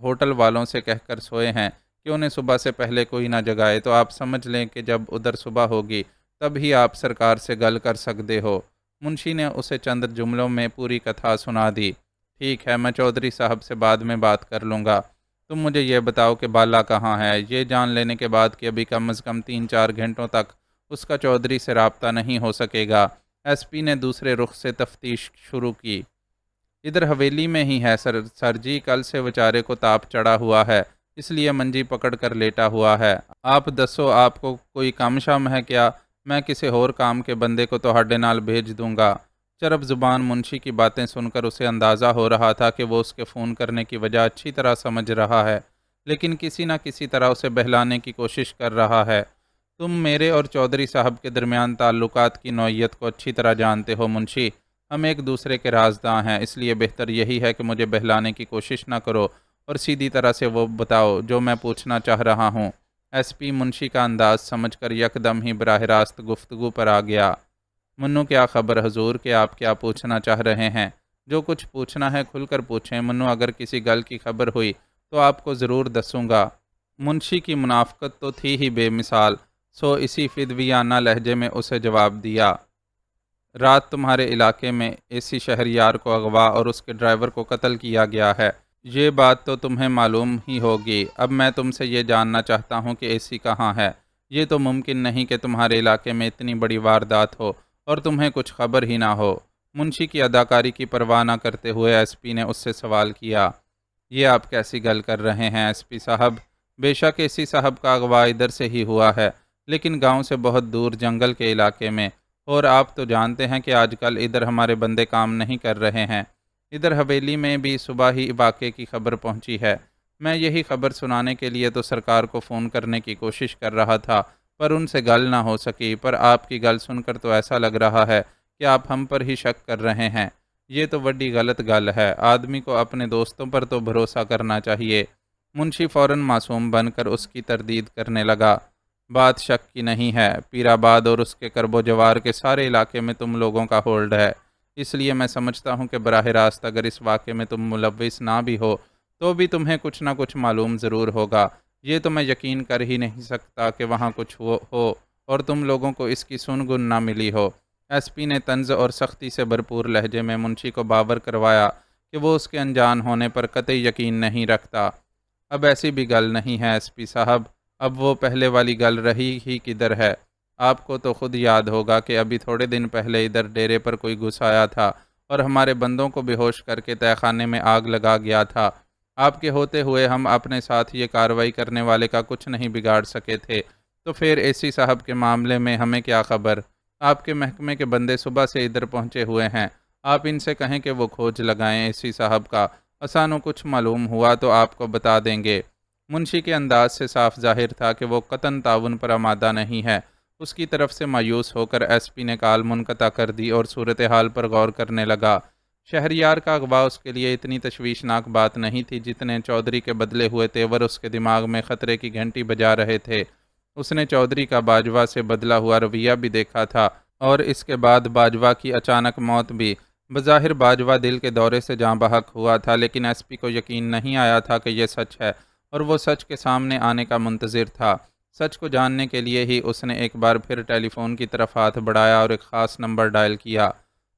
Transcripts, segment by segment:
Hotel والوں سے کہہ کر سوئے ہیں کہ انہیں صبح سے پہلے کوئی نہ جگائے، تو آپ سمجھ لیں کہ جب ادھر صبح ہوگی تب ہی آپ سرکار سے گل کر سکتے ہو۔ منشی نے اسے چند جملوں میں پوری کتھا سنا دی۔ ٹھیک ہے، میں چودھری صاحب سے بعد میں بات کر لوں گا۔ تم مجھے یہ بتاؤ کہ بالا کہاں ہے؟ یہ جان لینے کے بعد کہ ابھی کم از کم 3-4 گھنٹوں تک اس کا چودھری سے رابطہ نہیں ہو سکے گا، ایس پی نے دوسرے رخ سے تفتیش شروع کی۔ ادھر حویلی میں ہی ہے سر جی، کل سے بیچارے کو تاپ چڑھا ہوا ہے، اس لیے منجی پکڑ کر لیٹا ہوا ہے۔ آپ دسو، آپ کو کوئی کام شام ہے کیا؟ میں کسی اور کام کے بندے کو تہاڈے نال بھیج دوں گا۔ چرب زبان منشی کی باتیں سن کر اسے اندازہ ہو رہا تھا کہ وہ اس کے فون کرنے کی وجہ اچھی طرح سمجھ رہا ہے، لیکن کسی نہ کسی طرح اسے بہلانے کی کوشش کر رہا ہے۔ تم میرے اور چودھری صاحب کے درمیان تعلقات کی نوعیت کو اچھی طرح جانتے ہو منشی، ہم ایک دوسرے کے رازداں ہیں، اس لیے بہتر یہی ہے کہ مجھے بہلانے کی کوشش نہ کرو اور سیدھی طرح سے وہ بتاؤ جو میں پوچھنا چاہ رہا ہوں۔ ایس پی منشی کا انداز سمجھ کر یکدم ہی براہ راست گفتگو پر آ گیا۔ منو، کیا خبر حضور کہ آپ کیا پوچھنا چاہ رہے ہیں؟ جو کچھ پوچھنا ہے کھل کر پوچھیں منو، اگر کسی گل کی خبر ہوئی تو آپ کو ضرور دسوں گا۔ منشی کی منافقت تو تھی ہی بے مثال، سو اسی فدویانہ لہجے میں اسے جواب دیا۔ رات تمہارے علاقے میں اسی شہریار کو اغوا اور اس کے ڈرائیور کو قتل کیا گیا ہے، یہ بات تو تمہیں معلوم ہی ہوگی۔ اب میں تم سے یہ جاننا چاہتا ہوں کہ اسی کہاں ہے؟ یہ تو ممکن نہیں کہ تمہارے علاقے میں اتنی بڑی واردات ہو اور تمہیں کچھ خبر ہی نہ ہو۔ منشی کی اداکاری کی پرواہ نہ کرتے ہوئے ایس پی نے اس سے سوال کیا۔ یہ آپ کیسی گل کر رہے ہیں ایس پی صاحب؟ بے شک اسی صاحب کا اغوا ادھر سے ہی ہوا ہے، لیکن گاؤں سے بہت دور جنگل کے علاقے میں، اور آپ تو جانتے ہیں کہ آج کل ادھر ہمارے بندے کام نہیں کر رہے ہیں۔ ادھر حویلی میں بھی صبح ہی واقعے کی خبر پہنچی ہے۔ میں یہی خبر سنانے کے لیے تو سرکار کو فون کرنے کی کوشش کر رہا تھا، پر ان سے گل نہ ہو سکی، پر آپ کی گل سن کر تو ایسا لگ رہا ہے کہ آپ ہم پر ہی شک کر رہے ہیں۔ یہ تو بڑی غلط گل ہے، آدمی کو اپنے دوستوں پر تو بھروسہ کرنا چاہیے۔ منشی فوراً معصوم بن کر اس کی تردید کرنے لگا۔ بات شک کی نہیں ہے، پیر آباد اور اس کے کرب و جوار کے سارے علاقے میں تم لوگوں کا ہولڈ ہے، اس لیے میں سمجھتا ہوں کہ براہ راست اگر اس واقعے میں تم ملوث نہ بھی ہو تو بھی تمہیں کچھ نہ کچھ معلوم ضرور ہوگا۔ یہ تو میں یقین کر ہی نہیں سکتا کہ وہاں کچھ ہو اور تم لوگوں کو اس کی سن گن نہ ملی ہو۔ ایس پی نے طنز اور سختی سے بھرپور لہجے میں منشی کو باور کروایا کہ وہ اس کے انجان ہونے پر قطعی یقین نہیں رکھتا۔ اب ایسی بھی گل نہیں ہے ایس پی صاحب، اب وہ پہلے والی گل رہی ہی کدھر ہے؟ آپ کو تو خود یاد ہوگا کہ ابھی تھوڑے دن پہلے ادھر ڈیرے پر کوئی گھس آیا تھا اور ہمارے بندوں کو بے ہوش کر کے تہہ خانے میں آگ لگا گیا تھا۔ آپ کے ہوتے ہوئے ہم اپنے ساتھ یہ کارروائی کرنے والے کا کچھ نہیں بگاڑ سکے تھے، تو پھر اے سی صاحب کے معاملے میں ہمیں کیا خبر؟ آپ کے محکمے کے بندے صبح سے ادھر پہنچے ہوئے ہیں، آپ ان سے کہیں کہ وہ کھوج لگائیں اے سی صاحب کا، آسانو کچھ معلوم ہوا تو آپ کو بتا دیں گے۔ منشی کے انداز سے صاف ظاہر تھا کہ وہ قطعاً تعاون پر آمادہ نہیں ہے۔ اس کی طرف سے مایوس ہو کر ایس پی نے کال منقطع کر دی اور صورتحال پر غور کرنے لگا۔ شہریار کا اغوا اس کے لیے اتنی تشویشناک بات نہیں تھی جتنے چودھری کے بدلے ہوئے تیور اس کے دماغ میں خطرے کی گھنٹی بجا رہے تھے۔ اس نے چودھری کا باجوہ سے بدلا ہوا رویہ بھی دیکھا تھا اور اس کے بعد باجوہ کی اچانک موت بھی۔ بظاہر باجوہ دل کے دورے سے جاں بحق ہوا تھا، لیکن ایس پی کو یقین نہیں آیا تھا کہ یہ سچ ہے، اور وہ سچ کے سامنے آنے کا منتظر تھا۔ سچ کو جاننے کے لیے ہی اس نے ایک بار پھر ٹیلی فون کی طرف ہاتھ بڑھایا اور ایک خاص نمبر ڈائل کیا۔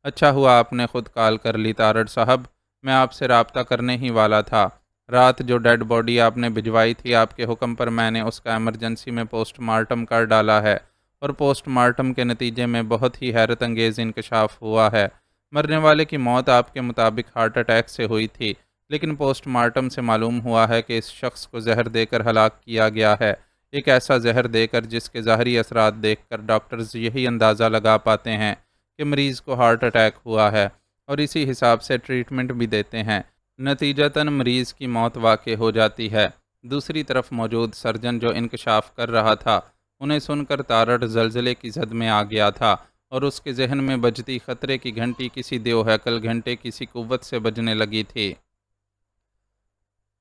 اچھا ہوا آپ نے خود کال کر لی تارڑ صاحب، میں آپ سے رابطہ کرنے ہی والا تھا۔ رات جو ڈیڈ باڈی آپ نے بھجوائی تھی، آپ کے حکم پر میں نے اس کا ایمرجنسی میں پوسٹ مارٹم کر ڈالا ہے، اور پوسٹ مارٹم کے نتیجے میں بہت ہی حیرت انگیز انکشاف ہوا ہے۔ مرنے والے کی موت آپ کے مطابق ہارٹ اٹیک سے ہوئی تھی، لیکن پوسٹ مارٹم سے معلوم ہوا ہے کہ اس شخص کو زہر دے کر ہلاک کیا گیا ہے، ایک ایسا زہر دے کر جس کے ظاہری اثرات دیکھ کر ڈاکٹرز یہی اندازہ لگا پاتے ہیں کہ مریض کو ہارٹ اٹیک ہوا ہے، اور اسی حساب سے ٹریٹمنٹ بھی دیتے ہیں۔ نتیجتاً مریض کی موت واقع ہو جاتی ہے۔ دوسری طرف موجود سرجن جو انکشاف کر رہا تھا، انہیں سن کر تارڑ زلزلے کی زد میں آ گیا تھا، اور اس کے ذہن میں بجتی خطرے کی گھنٹی کسی دیو ہیکل گھنٹے کسی قوت سے بجنے لگی تھی۔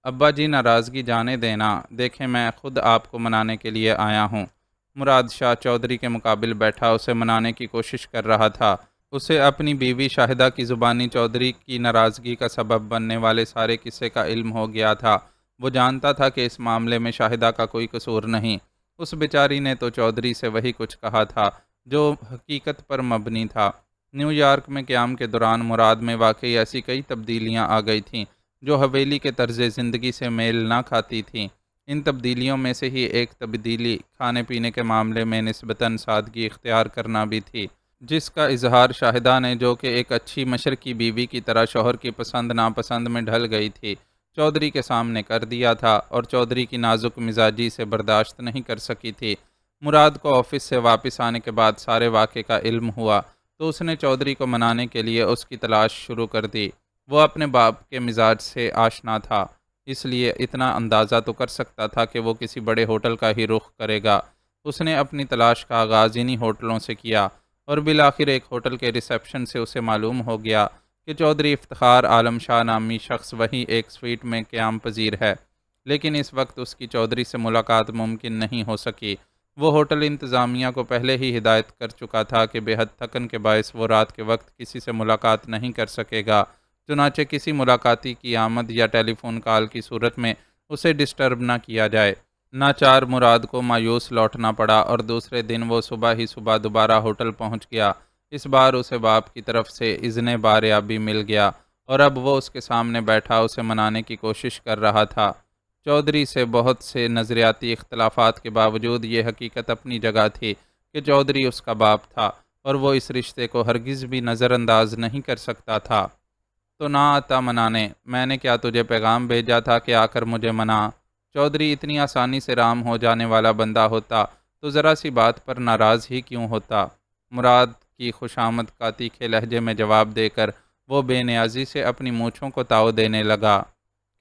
ابا جی ناراضگی جانے دینا، دیکھیں میں خود آپ کو منانے کے لیے آیا ہوں۔ مراد شاہ چودھری کے مقابل بیٹھا اسے منانے کی کوشش کر رہا تھا۔ اسے اپنی بیوی شاہدہ کی زبانی چودھری کی ناراضگی کا سبب بننے والے سارے قصے کا علم ہو گیا تھا، وہ جانتا تھا کہ اس معاملے میں شاہدہ کا کوئی قصور نہیں۔ اس بیچاری نے تو چودھری سے وہی کچھ کہا تھا جو حقیقت پر مبنی تھا۔ نیو یارک میں قیام کے دوران مراد میں واقعی ایسی کئی تبدیلیاں آ گئی تھیں جو حویلی کے طرز زندگی سے میل نہ کھاتی تھیں۔ ان تبدیلیوں میں سے ہی ایک تبدیلی کھانے پینے کے معاملے میں نسبتاً سادگی اختیار کرنا بھی تھی، جس کا اظہار شاہدہ نے، جو کہ ایک اچھی مشرقی بیوی کی طرح شوہر کی پسند ناپسند میں ڈھل گئی تھی، چودھری کے سامنے کر دیا تھا، اور چودھری کی نازک مزاجی سے برداشت نہیں کر سکی تھی۔ مراد کو آفس سے واپس آنے کے بعد سارے واقعے کا علم ہوا تو اس نے چودھری کو منانے کے لیے اس کی تلاش شروع کر دی۔ وہ اپنے باپ کے مزاج سے آشنا تھا، اس لیے اتنا اندازہ تو کر سکتا تھا کہ وہ کسی بڑے ہوٹل کا ہی رخ کرے گا۔ اس نے اپنی تلاش کا آغاز انہی ہوٹلوں سے کیا، اور بالآخر ایک ہوٹل کے ریسیپشن سے اسے معلوم ہو گیا کہ چودھری افتخار عالم شاہ نامی شخص وہی ایک سویٹ میں قیام پذیر ہے، لیکن اس وقت اس کی چودھری سے ملاقات ممکن نہیں ہو سکی۔ وہ ہوٹل انتظامیہ کو پہلے ہی ہدایت کر چکا تھا کہ بے حد تھکن کے باعث وہ رات کے وقت کسی سے ملاقات نہیں کر سکے گا، چنانچہ کسی ملاقاتی کی آمد یا ٹیلی فون کال کی صورت میں اسے ڈسٹرب نہ کیا جائے۔ ناچار مراد کو مایوس لوٹنا پڑا، اور دوسرے دن وہ صبح ہی صبح دوبارہ ہوٹل پہنچ گیا۔ اس بار اسے باپ کی طرف سے اذن باریابی مل گیا، اور اب وہ اس کے سامنے بیٹھا اسے منانے کی کوشش کر رہا تھا۔ چودھری سے بہت سے نظریاتی اختلافات کے باوجود یہ حقیقت اپنی جگہ تھی کہ چودھری اس کا باپ تھا، اور وہ اس رشتے کو ہرگز بھی نظر انداز نہیں کر سکتا تھا۔ تو نہ آتا منانے، میں نے کیا تجھے پیغام بھیجا تھا کہ آ کر مجھے منا؟ چودھری اتنی آسانی سے رام ہو جانے والا بندہ ہوتا تو ذرا سی بات پر ناراض ہی کیوں ہوتا؟ مراد کی خوشامد کا تیکھے لہجے میں جواب دے کر وہ بے نیازی سے اپنی مونچھوں کو تاؤ دینے لگا۔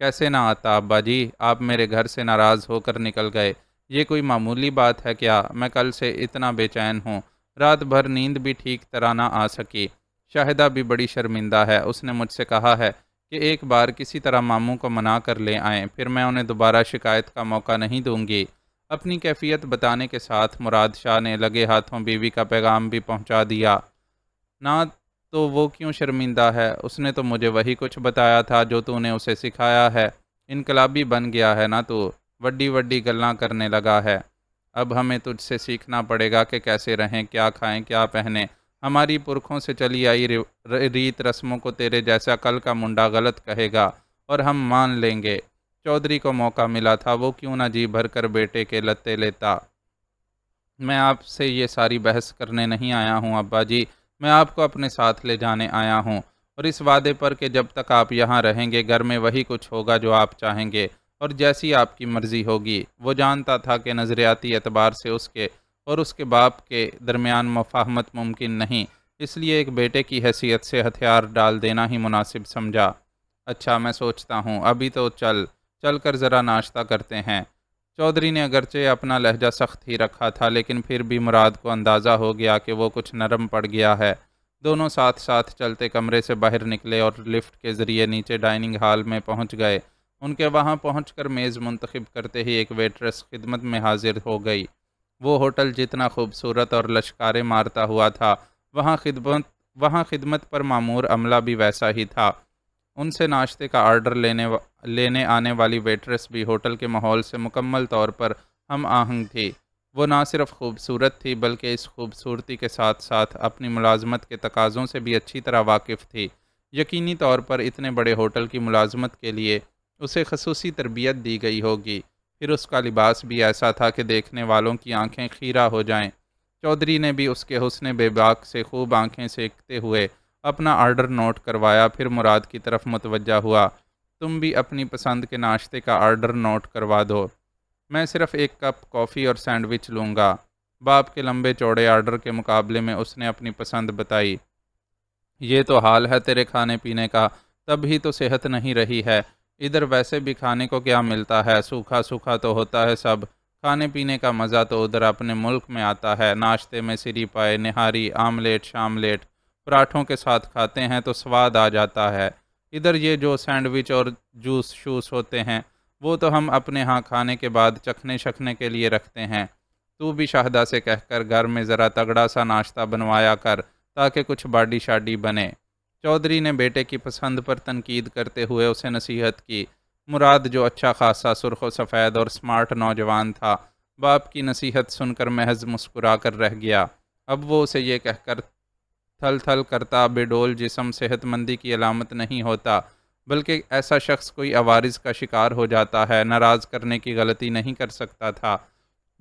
کیسے نہ آتا ابا جی، آپ میرے گھر سے ناراض ہو کر نکل گئے، یہ کوئی معمولی بات ہے کیا؟ میں کل سے اتنا بے چین ہوں، رات بھر نیند بھی ٹھیک طرح نہ آ سکی۔ شاہدہ بھی بڑی شرمندہ ہے، اس نے مجھ سے کہا ہے کہ ایک بار کسی طرح ماموں کو منا کر لے آئیں، پھر میں انہیں دوبارہ شکایت کا موقع نہیں دوں گی۔ اپنی کیفیت بتانے کے ساتھ مراد شاہ نے لگے ہاتھوں بیوی کا پیغام بھی پہنچا دیا۔ نہ تو وہ کیوں شرمندہ ہے؟ اس نے تو مجھے وہی کچھ بتایا تھا جو تو نے اسے سکھایا ہے۔ انقلابی بن گیا ہے نا تو، وڈی وڈی گلاں کرنے لگا ہے۔ اب ہمیں تجھ سے سیکھنا پڑے گا کہ کیسے رہیں، کیا کھائیں، کیا پہنیں۔ ہماری پرکھوں سے چلی آئی ریت رسموں کو تیرے جیسا کل کا منڈا غلط کہے گا، اور ہم مان لیں گے۔ چودھری کو موقع ملا تھا، وہ کیوں نہ جی بھر کر بیٹے کے لتے لیتا۔ میں آپ سے یہ ساری بحث کرنے نہیں آیا ہوں ابا جی، میں آپ کو اپنے ساتھ لے جانے آیا ہوں، اور اس وعدے پر کہ جب تک آپ یہاں رہیں گے گھر میں وہی کچھ ہوگا جو آپ چاہیں گے، اور جیسی آپ کی مرضی ہوگی۔ وہ جانتا تھا کہ نظریاتی اعتبار سے اس کے اور اس کے باپ کے درمیان مفاہمت ممکن نہیں، اس لیے ایک بیٹے کی حیثیت سے ہتھیار ڈال دینا ہی مناسب سمجھا۔ اچھا میں سوچتا ہوں، ابھی تو چل کر ذرا ناشتہ کرتے ہیں۔ چودھری نے اگرچہ اپنا لہجہ سخت ہی رکھا تھا، لیکن پھر بھی مراد کو اندازہ ہو گیا کہ وہ کچھ نرم پڑ گیا ہے۔ دونوں ساتھ ساتھ چلتے کمرے سے باہر نکلے اور لفٹ کے ذریعے نیچے ڈائننگ ہال میں پہنچ گئے۔ ان کے وہاں پہنچ کر میز منتخب کرتے ہی ایک ویٹرس خدمت میں حاضر ہو گئی۔ وہ ہوٹل جتنا خوبصورت اور لشکارے مارتا ہوا تھا، وہاں خدمت پر مامور عملہ بھی ویسا ہی تھا۔ ان سے ناشتے کا آرڈر لینے آنے والی ویٹرس بھی ہوٹل کے ماحول سے مکمل طور پر ہم آہنگ تھی۔ وہ نہ صرف خوبصورت تھی بلکہ اس خوبصورتی کے ساتھ ساتھ اپنی ملازمت کے تقاضوں سے بھی اچھی طرح واقف تھی۔ یقینی طور پر اتنے بڑے ہوٹل کی ملازمت کے لیے اسے خصوصی تربیت دی گئی ہوگی۔ پھر اس کا لباس بھی ایسا تھا کہ دیکھنے والوں کی آنکھیں خیرہ ہو جائیں۔ چودھری نے بھی اس کے حسن بے باک سے خوب آنکھیں سینکتے ہوئے اپنا آرڈر نوٹ کروایا، پھر مراد کی طرف متوجہ ہوا۔ تم بھی اپنی پسند کے ناشتے کا آرڈر نوٹ کروا دو۔ میں صرف ایک کپ کافی اور سینڈوچ لوں گا۔ باپ کے لمبے چوڑے آرڈر کے مقابلے میں اس نے اپنی پسند بتائی۔ یہ تو حال ہے تیرے کھانے پینے کا، تب ہی تو صحت نہیں رہی ہے۔ ادھر ویسے بھی کھانے کو کیا ملتا ہے، سوکھا سوکھا تو ہوتا ہے سب۔ کھانے پینے کا مزہ تو ادھر اپنے ملک میں آتا ہے۔ ناشتے میں سری پائے، نہاری، آملیٹ شاملیٹ پراٹھوں کے ساتھ کھاتے ہیں تو سواد آ جاتا ہے۔ ادھر یہ جو سینڈوچ اور جوس شوس ہوتے ہیں وہ تو ہم اپنے ہاں کھانے کے بعد چکھنے شکھنے کے لیے رکھتے ہیں۔ تو بھی شاہدہ سے کہہ کر گھر میں ذرا تگڑا سا ناشتہ بنوایا کر تاکہ کچھ باڈی شاڈی بنے۔ چودھری نے بیٹے کی پسند پر تنقید کرتے ہوئے اسے نصیحت کی۔ مراد جو اچھا خاصا سرخ و سفید اور سمارٹ نوجوان تھا، باپ کی نصیحت سن کر محض مسکرا کر رہ گیا۔ اب وہ اسے یہ کہہ کر تھل تھل کرتا بے ڈول جسم صحت مندی کی علامت نہیں ہوتا، بلکہ ایسا شخص کوئی عوارض کا شکار ہو جاتا ہے، ناراض کرنے کی غلطی نہیں کر سکتا تھا۔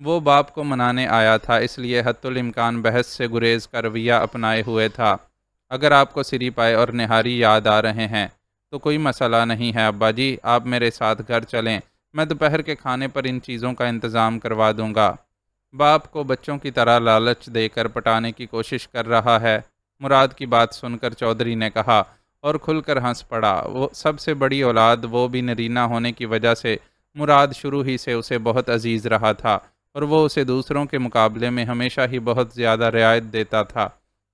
وہ باپ کو منانے آیا تھا، اس لیے حتی الامکان بحث سے گریز کا رویہ اپنائے ہوئے تھا۔ اگر آپ کو سری پائے اور نہاری یاد آ رہے ہیں تو کوئی مسئلہ نہیں ہے ابا جی، آپ میرے ساتھ گھر چلیں، میں دوپہر کے کھانے پر ان چیزوں کا انتظام کروا دوں گا۔ باپ کو بچوں کی طرح لالچ دے کر پٹانے کی کوشش کر رہا ہے، مراد کی بات سن کر چودھری نے کہا اور کھل کر ہنس پڑا۔ وہ سب سے بڑی اولاد، وہ بھی نرینہ ہونے کی وجہ سے مراد شروع ہی سے اسے بہت عزیز رہا تھا اور وہ اسے دوسروں کے مقابلے میں ہمیشہ ہی بہت زیادہ رعایت دیتا تھا۔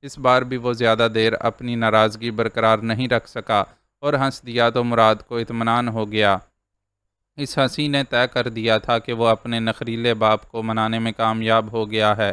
اس بار بھی وہ زیادہ دیر اپنی ناراضگی برقرار نہیں رکھ سکا اور ہنس دیا تو مراد کو اطمینان ہو گیا۔ اس ہنسی نے طے کر دیا تھا کہ وہ اپنے نخریلے باپ کو منانے میں کامیاب ہو گیا ہے۔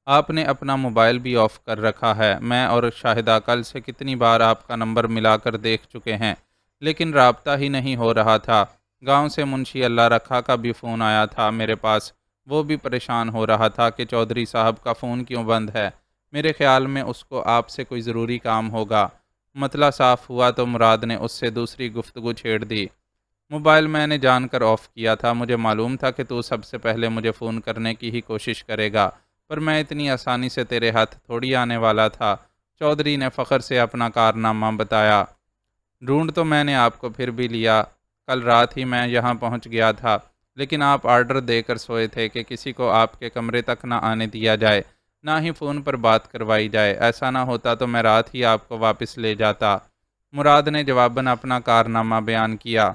آپ نے اپنا موبائل بھی آف کر رکھا ہے، میں اور شاہدہ کل سے کتنی بار آپ کا نمبر ملا کر دیکھ چکے ہیں، لیکن رابطہ ہی نہیں ہو رہا تھا۔ گاؤں سے منشی اللہ رکھا کا بھی فون آیا تھا میرے پاس، وہ بھی پریشان ہو رہا تھا کہ چودھری صاحب کا فون کیوں بند ہے۔ میرے خیال میں اس کو آپ سے کوئی ضروری کام ہوگا۔ مطلع صاف ہوا تو مراد نے اس سے دوسری گفتگو چھیڑ دی۔ موبائل میں نے جان کر آف کیا تھا، مجھے معلوم تھا کہ تو سب سے پہلے مجھے فون کرنے کی ہی کوشش کرے گا، پر میں اتنی آسانی سے تیرے ہاتھ تھوڑی آنے والا تھا۔ چودھری نے فخر سے اپنا کارنامہ بتایا۔ ڈھونڈ تو میں نے آپ کو پھر بھی لیا، کل رات ہی میں یہاں پہنچ گیا تھا، لیکن آپ آرڈر دے کر سوئے تھے کہ کسی کو آپ کے کمرے تک نہ آنے دیا جائے، نہ ہی فون پر بات کروائی جائے۔ ایسا نہ ہوتا تو میں رات ہی آپ کو واپس لے جاتا۔ مراد نے جواباً اپنا کارنامہ بیان کیا۔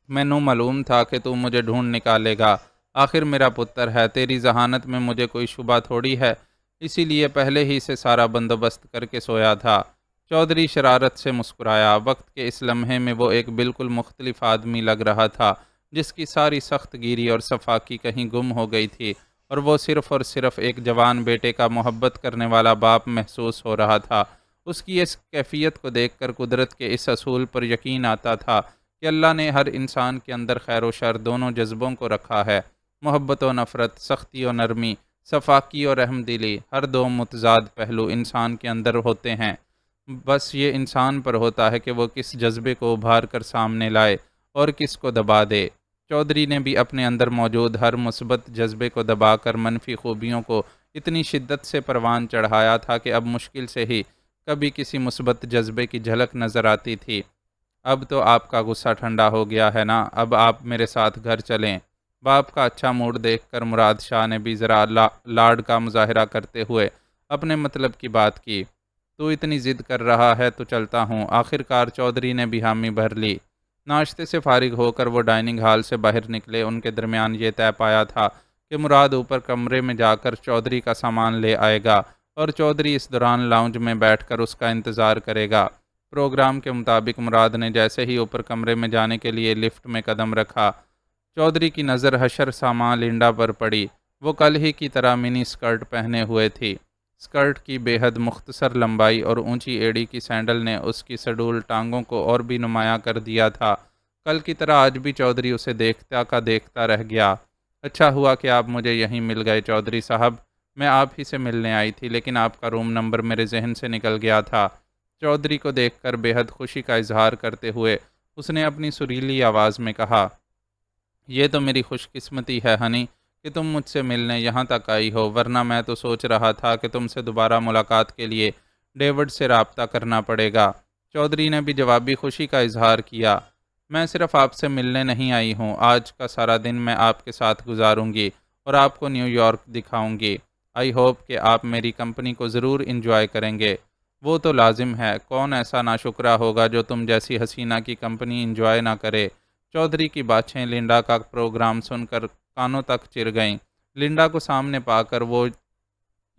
مینوں معلوم تھا کہ تو مجھے ڈھونڈ نکالے گا، آخر میرا پتر ہے، تیری ذہانت میں مجھے کوئی شبہ تھوڑی ہے، اسی لیے پہلے ہی سے سارا بندوبست کر کے سویا تھا۔ چودھری شرارت سے مسکرایا۔ وقت کے اس لمحے میں وہ ایک بالکل مختلف آدمی لگ رہا تھا، جس کی ساری سخت گیری اور صفاکی کہیں گم ہو گئی تھی، اور وہ صرف اور صرف ایک جوان بیٹے کا محبت کرنے والا باپ محسوس ہو رہا تھا۔ اس کی اس کیفیت کو دیکھ کر قدرت کے اس اصول پر یقین آتا تھا کہ اللہ نے ہر انسان کے اندر خیر و شر دونوں جذبوں کو رکھا ہے۔ محبت و نفرت، سختی و نرمی، صفاکی اور رحم دلی، ہر دو متضاد پہلو انسان کے اندر ہوتے ہیں، بس یہ انسان پر ہوتا ہے کہ وہ کس جذبے کو ابھار کر سامنے لائے اور کس کو دبا دے۔ چودھری نے بھی اپنے اندر موجود ہر مثبت جذبے کو دبا کر منفی خوبیوں کو اتنی شدت سے پروان چڑھایا تھا کہ اب مشکل سے ہی کبھی کسی مثبت جذبے کی جھلک نظر آتی تھی۔ اب تو آپ کا غصہ ٹھنڈا ہو گیا ہے نا، اب آپ میرے ساتھ گھر چلیں۔ باپ کا اچھا موڈ دیکھ کر مراد شاہ نے بھی ذرا لاڈ کا مظاہرہ کرتے ہوئے اپنے مطلب کی بات کی۔ تو اتنی ضد کر رہا ہے تو چلتا ہوں۔ آخر کار چودھری نے بھی حامی بھر لی۔ ناشتے سے فارغ ہو کر وہ ڈائننگ ہال سے باہر نکلے۔ ان کے درمیان یہ طے پایا تھا کہ مراد اوپر کمرے میں جا کر چودھری کا سامان لے آئے گا اور چودھری اس دوران لاؤنج میں بیٹھ کر اس کا انتظار کرے گا۔ پروگرام کے مطابق مراد نے جیسے ہی اوپر کمرے میں جانے کے لیے لفٹ میں قدم رکھا، چودھری کی نظر حشر ساماں لنڈا پر پڑی۔ وہ کل ہی کی طرح منی اسکرٹ پہنے ہوئے تھی۔ اسکرٹ کی بے حد مختصر لمبائی اور اونچی ایڑی کی سینڈل نے اس کی سڈول ٹانگوں کو اور بھی نمایاں کر دیا تھا۔ کل کی طرح آج بھی چودھری اسے دیکھتا کا دیکھتا رہ گیا۔ اچھا ہوا کہ آپ مجھے یہیں مل گئے چودھری صاحب، میں آپ ہی سے ملنے آئی تھی، لیکن آپ کا روم نمبر میرے ذہن سے نکل گیا تھا۔ چودھری کو دیکھ کر بے حد خوشی کا اظہار کرتے ہوئے اس نے اپنی سریلی آواز میں کہا، یہ تو میری خوش قسمتی ہے ہنی کہ تم مجھ سے ملنے یہاں تک آئی ہو، ورنہ میں تو سوچ رہا تھا کہ تم سے دوبارہ ملاقات کے لیے ڈیوڈ سے رابطہ کرنا پڑے گا۔ چودھری نے بھی جوابی خوشی کا اظہار کیا۔ میں صرف آپ سے ملنے نہیں آئی ہوں، آج کا سارا دن میں آپ کے ساتھ گزاروں گی اور آپ کو نیو یارک دکھاؤں گی۔ آئی ہوپ کہ آپ میری کمپنی کو ضرور انجوائے کریں گے۔ وہ تو لازم ہے، کون ایسا ناشکرا ہوگا جو تم جیسی حسینہ کی کمپنی انجوائے نہ کرے۔ چودھری کی باتیں لنڈا کا پروگرام سن کر کانوں تک چر گئیں۔ لنڈا کو سامنے پا کر وہ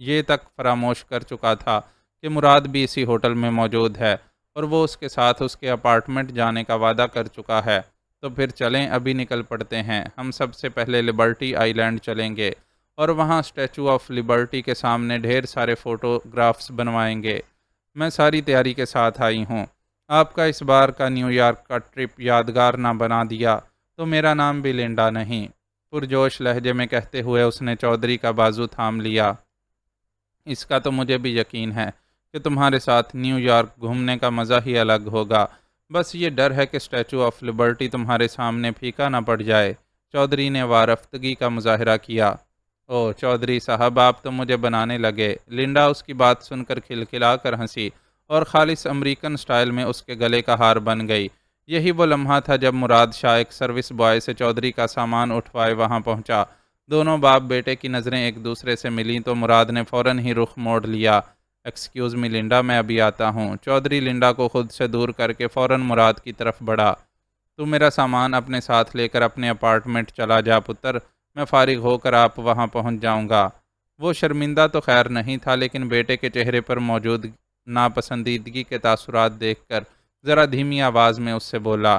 یہ تک فراموش کر چکا تھا کہ مراد بھی اسی ہوٹل میں موجود ہے اور وہ اس کے ساتھ اس کے اپارٹمنٹ جانے کا وعدہ کر چکا ہے۔ تو پھر چلیں، ابھی نکل پڑتے ہیں۔ ہم سب سے پہلے لبرٹی آئی لینڈ چلیں گے اور وہاں اسٹیچو آف لبرٹی کے سامنے ڈھیر سارے فوٹوگرافس بنوائیں گے۔ میں ساری تیاری کے ساتھ آئی ہوں۔ آپ کا اس بار کا نیو یارک کا ٹرپ یادگار نہ بنا دیا تو میرا نام بھی لنڈا نہیں، پرجوش لہجے میں کہتے ہوئے اس نے چودھری کا بازو تھام لیا۔ اس کا تو مجھے بھی یقین ہے کہ تمہارے ساتھ نیو یارک گھومنے کا مزہ ہی الگ ہوگا، بس یہ ڈر ہے کہ اسٹیچو آف لبرٹی تمہارے سامنے پھیکا نہ پڑ جائے۔ چودھری نے وارفتگی کا مظاہرہ کیا۔ او چودھری صاحب، آپ تو مجھے بنانے لگے۔ لنڈا اس کی بات سن کر کھلکھلا کر ہنسی اور خالص امریکن سٹائل میں اس کے گلے کا ہار بن گئی۔ یہی وہ لمحہ تھا جب مراد شاہ ایک سروس بوائے سے چودھری کا سامان اٹھوائے وہاں پہنچا۔ دونوں باپ بیٹے کی نظریں ایک دوسرے سے ملیں تو مراد نے فوراً ہی رخ موڑ لیا۔ ایکسکیوز می لنڈا، میں ابھی آتا ہوں۔ چودھری لنڈا کو خود سے دور کر کے فوراً مراد کی طرف بڑھا۔ تو میرا سامان اپنے ساتھ لے کر اپنے اپارٹمنٹ چلا جا پتر، میں فارغ ہو کر آپ وہاں پہنچ جاؤں گا۔ وہ شرمندہ تو خیر نہیں تھا، لیکن بیٹے کے چہرے پر موجود ناپسندیدگی کے تاثرات دیکھ کر ذرا دھیمی آواز میں اس سے بولا،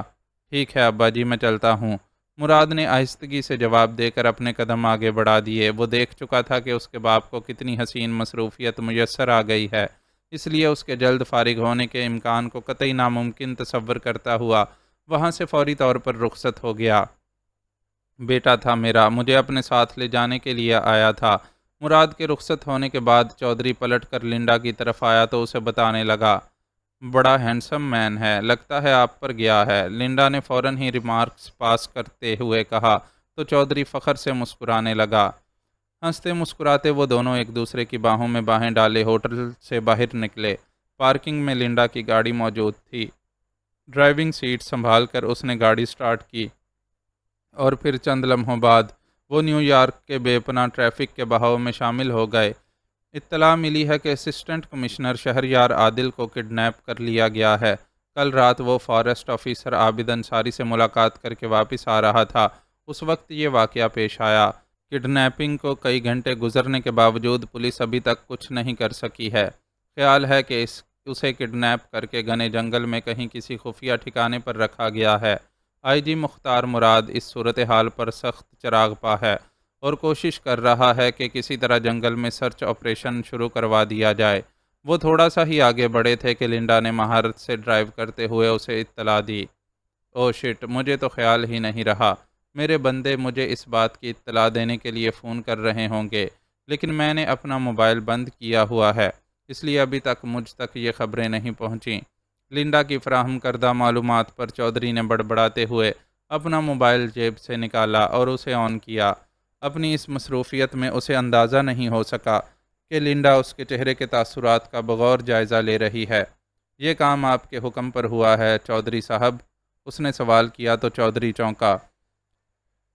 ٹھیک ہے ابا جی، میں چلتا ہوں۔ مراد نے آہستگی سے جواب دے کر اپنے قدم آگے بڑھا دیے۔ وہ دیکھ چکا تھا کہ اس کے باپ کو کتنی حسین مصروفیت میسر آ گئی ہے، اس لیے اس کے جلد فارغ ہونے کے امکان کو قطعی ناممکن تصور کرتا ہوا وہاں سے فوری طور پر رخصت ہو گیا۔ بیٹا تھا میرا، مجھے اپنے ساتھ لے جانے کے لیے آیا تھا۔ مراد کے رخصت ہونے کے بعد چودھری پلٹ کر لنڈا کی طرف آیا تو اسے بتانے لگا، بڑا ہینڈسم مین ہے، لگتا ہے آپ پر گیا ہے۔ لنڈا نے فوراً ہی ریمارکس پاس کرتے ہوئے کہا تو چودھری فخر سے مسکرانے لگا۔ ہنستے مسکراتے وہ دونوں ایک دوسرے کی باہوں میں باہیں ڈالے ہوٹل سے باہر نکلے۔ پارکنگ میں لنڈا کی گاڑی موجود تھی۔ ڈرائیونگ سیٹ سنبھال کر اس نے گاڑی سٹارٹ کی اور پھر چند لمحوں بعد وہ نیو یارک کے بے پناہ ٹریفک کے بہاؤ میں شامل ہو گئے۔ اطلاع ملی ہے کہ اسسٹنٹ کمشنر شہریار عادل کو کڈنیپ کر لیا گیا ہے۔ کل رات وہ فارسٹ آفیسر عابد انصاری سے ملاقات کر کے واپس آ رہا تھا، اس وقت یہ واقعہ پیش آیا۔ کڈنیپنگ کو کئی گھنٹے گزرنے کے باوجود پولیس ابھی تک کچھ نہیں کر سکی ہے۔ خیال ہے کہ اسے کڈنیپ کر کے گھنے جنگل میں کہیں کسی خفیہ ٹھکانے پر رکھا گیا ہے۔ آئی جی مختار مراد اس صورتحال پر سخت چراغ پا ہے اور کوشش کر رہا ہے کہ کسی طرح جنگل میں سرچ آپریشن شروع کروا دیا جائے۔ وہ تھوڑا سا ہی آگے بڑھے تھے کہ لنڈا نے مہارت سے ڈرائیو کرتے ہوئے اسے اطلاع دی۔ او شٹ، مجھے تو خیال ہی نہیں رہا، میرے بندے مجھے اس بات کی اطلاع دینے کے لیے فون کر رہے ہوں گے، لیکن میں نے اپنا موبائل بند کیا ہوا ہے، اس لیے ابھی تک مجھ تک یہ خبریں نہیں پہنچیں۔ لنڈا کی فراہم کردہ معلومات پر چودھری نے بڑبڑاتے ہوئے اپنا موبائل جیب سے نکالا اور اسے آن کیا۔ اپنی اس مصروفیت میں اسے اندازہ نہیں ہو سکا کہ لنڈا اس کے چہرے کے تاثرات کا بغور جائزہ لے رہی ہے۔ یہ کام آپ کے حکم پر ہوا ہے چودھری صاحب؟ اس نے سوال کیا تو چودھری چونکا۔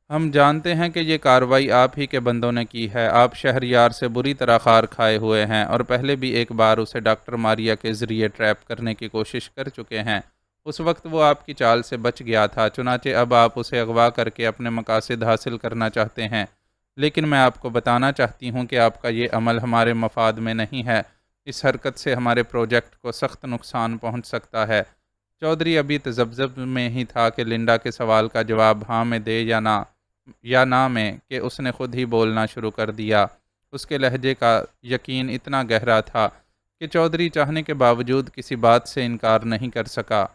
ہم جانتے ہیں کہ یہ کارروائی آپ ہی کے بندوں نے کی ہے۔ آپ شہریار سے بری طرح خار کھائے ہوئے ہیں اور پہلے بھی ایک بار اسے ڈاکٹر ماریا کے ذریعے ٹریپ کرنے کی کوشش کر چکے ہیں۔ اس وقت وہ آپ کی چال سے بچ گیا تھا، چنانچہ اب آپ اسے اغوا کر کے اپنے مقاصد حاصل کرنا چاہتے ہیں۔ لیکن میں آپ کو بتانا چاہتی ہوں کہ آپ کا یہ عمل ہمارے مفاد میں نہیں ہے۔ اس حرکت سے ہمارے پروجیکٹ کو سخت نقصان پہنچ سکتا ہے۔ چودھری ابھی تذبذب میں ہی تھا کہ لنڈا کے سوال کا جواب ہاں میں دے یا نہ میں کہ اس نے خود ہی بولنا شروع کر دیا۔ اس کے لہجے کا یقین اتنا گہرا تھا کہ چودھری چاہنے کے باوجود کسی بات سے انکار نہیں کر سکا۔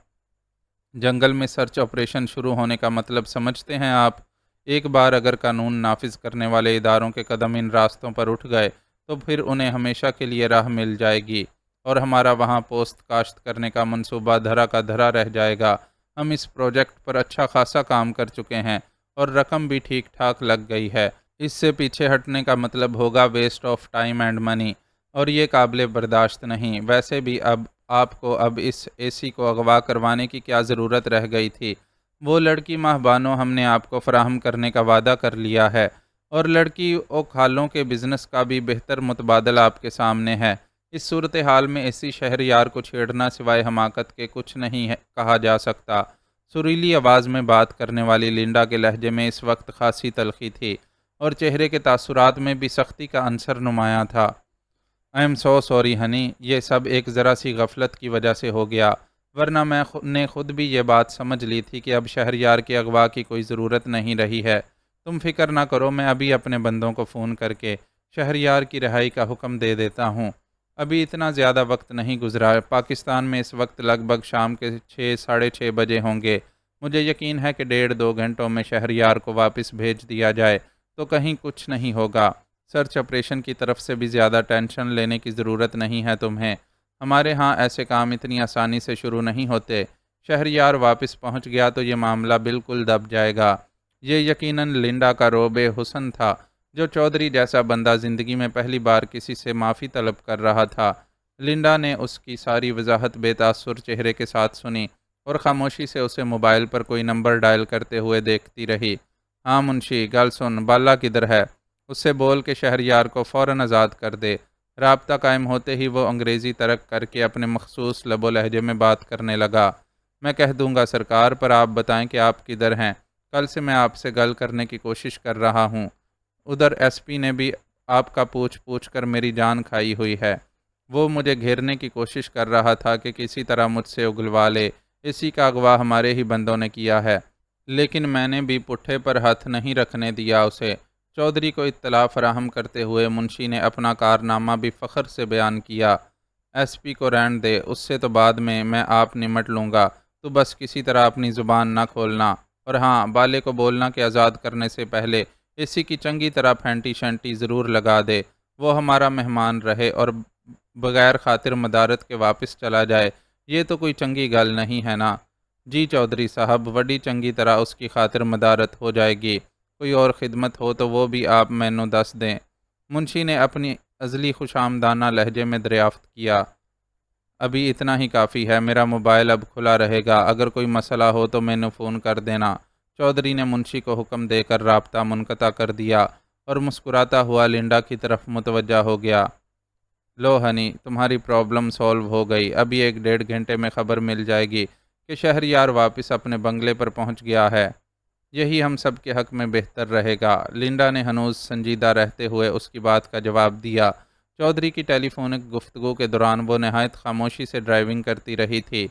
جنگل میں سرچ آپریشن شروع ہونے کا مطلب سمجھتے ہیں آپ؟ ایک بار اگر قانون نافذ کرنے والے اداروں کے قدم ان راستوں پر اٹھ گئے تو پھر انہیں ہمیشہ کے لیے راہ مل جائے گی اور ہمارا وہاں پوسٹ کاشت کرنے کا منصوبہ دھرا کا دھرا رہ جائے گا۔ ہم اس پروجیکٹ پر اچھا خاصا کام کر چکے ہیں اور رقم بھی ٹھیک ٹھاک لگ گئی ہے۔ اس سے پیچھے ہٹنے کا مطلب ہوگا waste of time and money, اور یہ قابل برداشت نہیں۔ ویسے بھی آپ کو اب اس اے سی کو اغوا کروانے کی کیا ضرورت رہ گئی تھی؟ وہ لڑکی ماہ بانو ہم نے آپ کو فراہم کرنے کا وعدہ کر لیا ہے، اور لڑکی او کھالوں کے بزنس کا بھی بہتر متبادل آپ کے سامنے ہے۔ اس صورتحال میں ایسی شہریار کو چھیڑنا سوائے حماقت کے کچھ نہیں کہا جا سکتا۔ سریلی آواز میں بات کرنے والی لنڈا کے لہجے میں اس وقت خاصی تلخی تھی اور چہرے کے تاثرات میں بھی سختی کا عنصر نمایاں تھا۔ I am so sorry honey, یہ سب ایک ذرا سی غفلت کی وجہ سے ہو گیا، ورنہ میں نے خود بھی یہ بات سمجھ لی تھی کہ اب شہریار کے اغوا کی کوئی ضرورت نہیں رہی ہے۔ تم فکر نہ کرو، میں ابھی اپنے بندوں کو فون کر کے شہریار کی رہائی کا حکم دے دیتا ہوں۔ ابھی اتنا زیادہ وقت نہیں گزرا، پاکستان میں اس وقت لگ بھگ شام کے 6 ساڑھے 6 بجے ہوں گے۔ مجھے یقین ہے کہ 1.5 2 گھنٹوں میں شہریار کو واپس بھیج دیا جائے تو کہیں کچھ نہیں ہوگا۔ سرچ آپریشن کی طرف سے بھی زیادہ ٹینشن لینے کی ضرورت نہیں ہے تمہیں۔ ہمارے ہاں ایسے کام اتنی آسانی سے شروع نہیں ہوتے۔ شہریار واپس پہنچ گیا تو یہ معاملہ بالکل دب جائے گا۔ یہ یقیناً لنڈا کا روب حسن تھا۔ جو چودھری جیسا بندہ زندگی میں پہلی بار کسی سے معافی طلب کر رہا تھا۔ لنڈا نے اس کی ساری وضاحت بے تاثر چہرے کے ساتھ سنی اور خاموشی سے اسے موبائل پر کوئی نمبر ڈائل کرتے ہوئے دیکھتی رہی۔ ہاں منشی، گل سن، بالا کدھر ہے؟ اس سے بول کے شہریار کو فوراً آزاد کر دے۔ رابطہ قائم ہوتے ہی وہ انگریزی ترک کر کے اپنے مخصوص لب و لہجے میں بات کرنے لگا۔ میں کہہ دوں گا سرکار، پر آپ بتائیں کہ آپ کدھر ہیں؟ کل سے میں آپ سے گل کرنے کی کوشش کر رہا ہوں۔ ادھر ایس پی نے بھی آپ کا پوچھ پوچھ کر میری جان کھائی ہوئی ہے۔ وہ مجھے گھیرنے کی کوشش کر رہا تھا کہ کسی طرح مجھ سے اگلوا لے۔ اسی کا اغوا ہمارے ہی بندوں نے کیا ہے، لیکن میں نے بھی پٹھے پر ہاتھ نہیں رکھنے دیا اسے۔ چودھری کو اطلاع فراہم کرتے ہوئے منشی نے اپنا کارنامہ بھی فخر سے بیان کیا۔ ایس پی کو رہن دے، اس سے تو بعد میں آپ نمٹ لوں گا، تو بس کسی طرح اپنی زبان نہ کھولنا، اور ہاں، بالے کو بولنا کہ آزاد کرنے سے پہلے اسی کی چنگی طرح پھینٹی شینٹی ضرور لگا دے۔ وہ ہمارا مہمان رہے اور بغیر خاطر مدارت کے واپس چلا جائے، یہ تو کوئی چنگی گل نہیں ہے نا؟ جی چودھری صاحب، وڈی چنگی طرح اس کی خاطر مدارت ہو جائے گی۔ کوئی اور خدمت ہو تو وہ بھی آپ مینوں دس دیں۔ منشی نے اپنی ازلی خوش آمدانہ لہجے میں دریافت کیا۔ ابھی اتنا ہی کافی ہے، میرا موبائل اب کھلا رہے گا، اگر کوئی مسئلہ ہو تو مینوں فون کر دینا۔ چودھری نے منشی کو حکم دے کر رابطہ منقطع کر دیا اور مسکراتا ہوا لنڈا کی طرف متوجہ ہو گیا۔ لو ہنی، تمہاری پرابلم سولو ہو گئی۔ ابھی 1 1.5 گھنٹے میں خبر مل جائے گی کہ شہریار واپس اپنے بنگلے پر پہنچ گیا ہے۔ یہی ہم سب کے حق میں بہتر رہے گا۔ لنڈا نے ہنوز سنجیدہ رہتے ہوئے اس کی بات کا جواب دیا۔ چودھری کی ٹیلی فونک گفتگو کے دوران وہ نہایت خاموشی سے ڈرائیونگ کرتی رہی تھی۔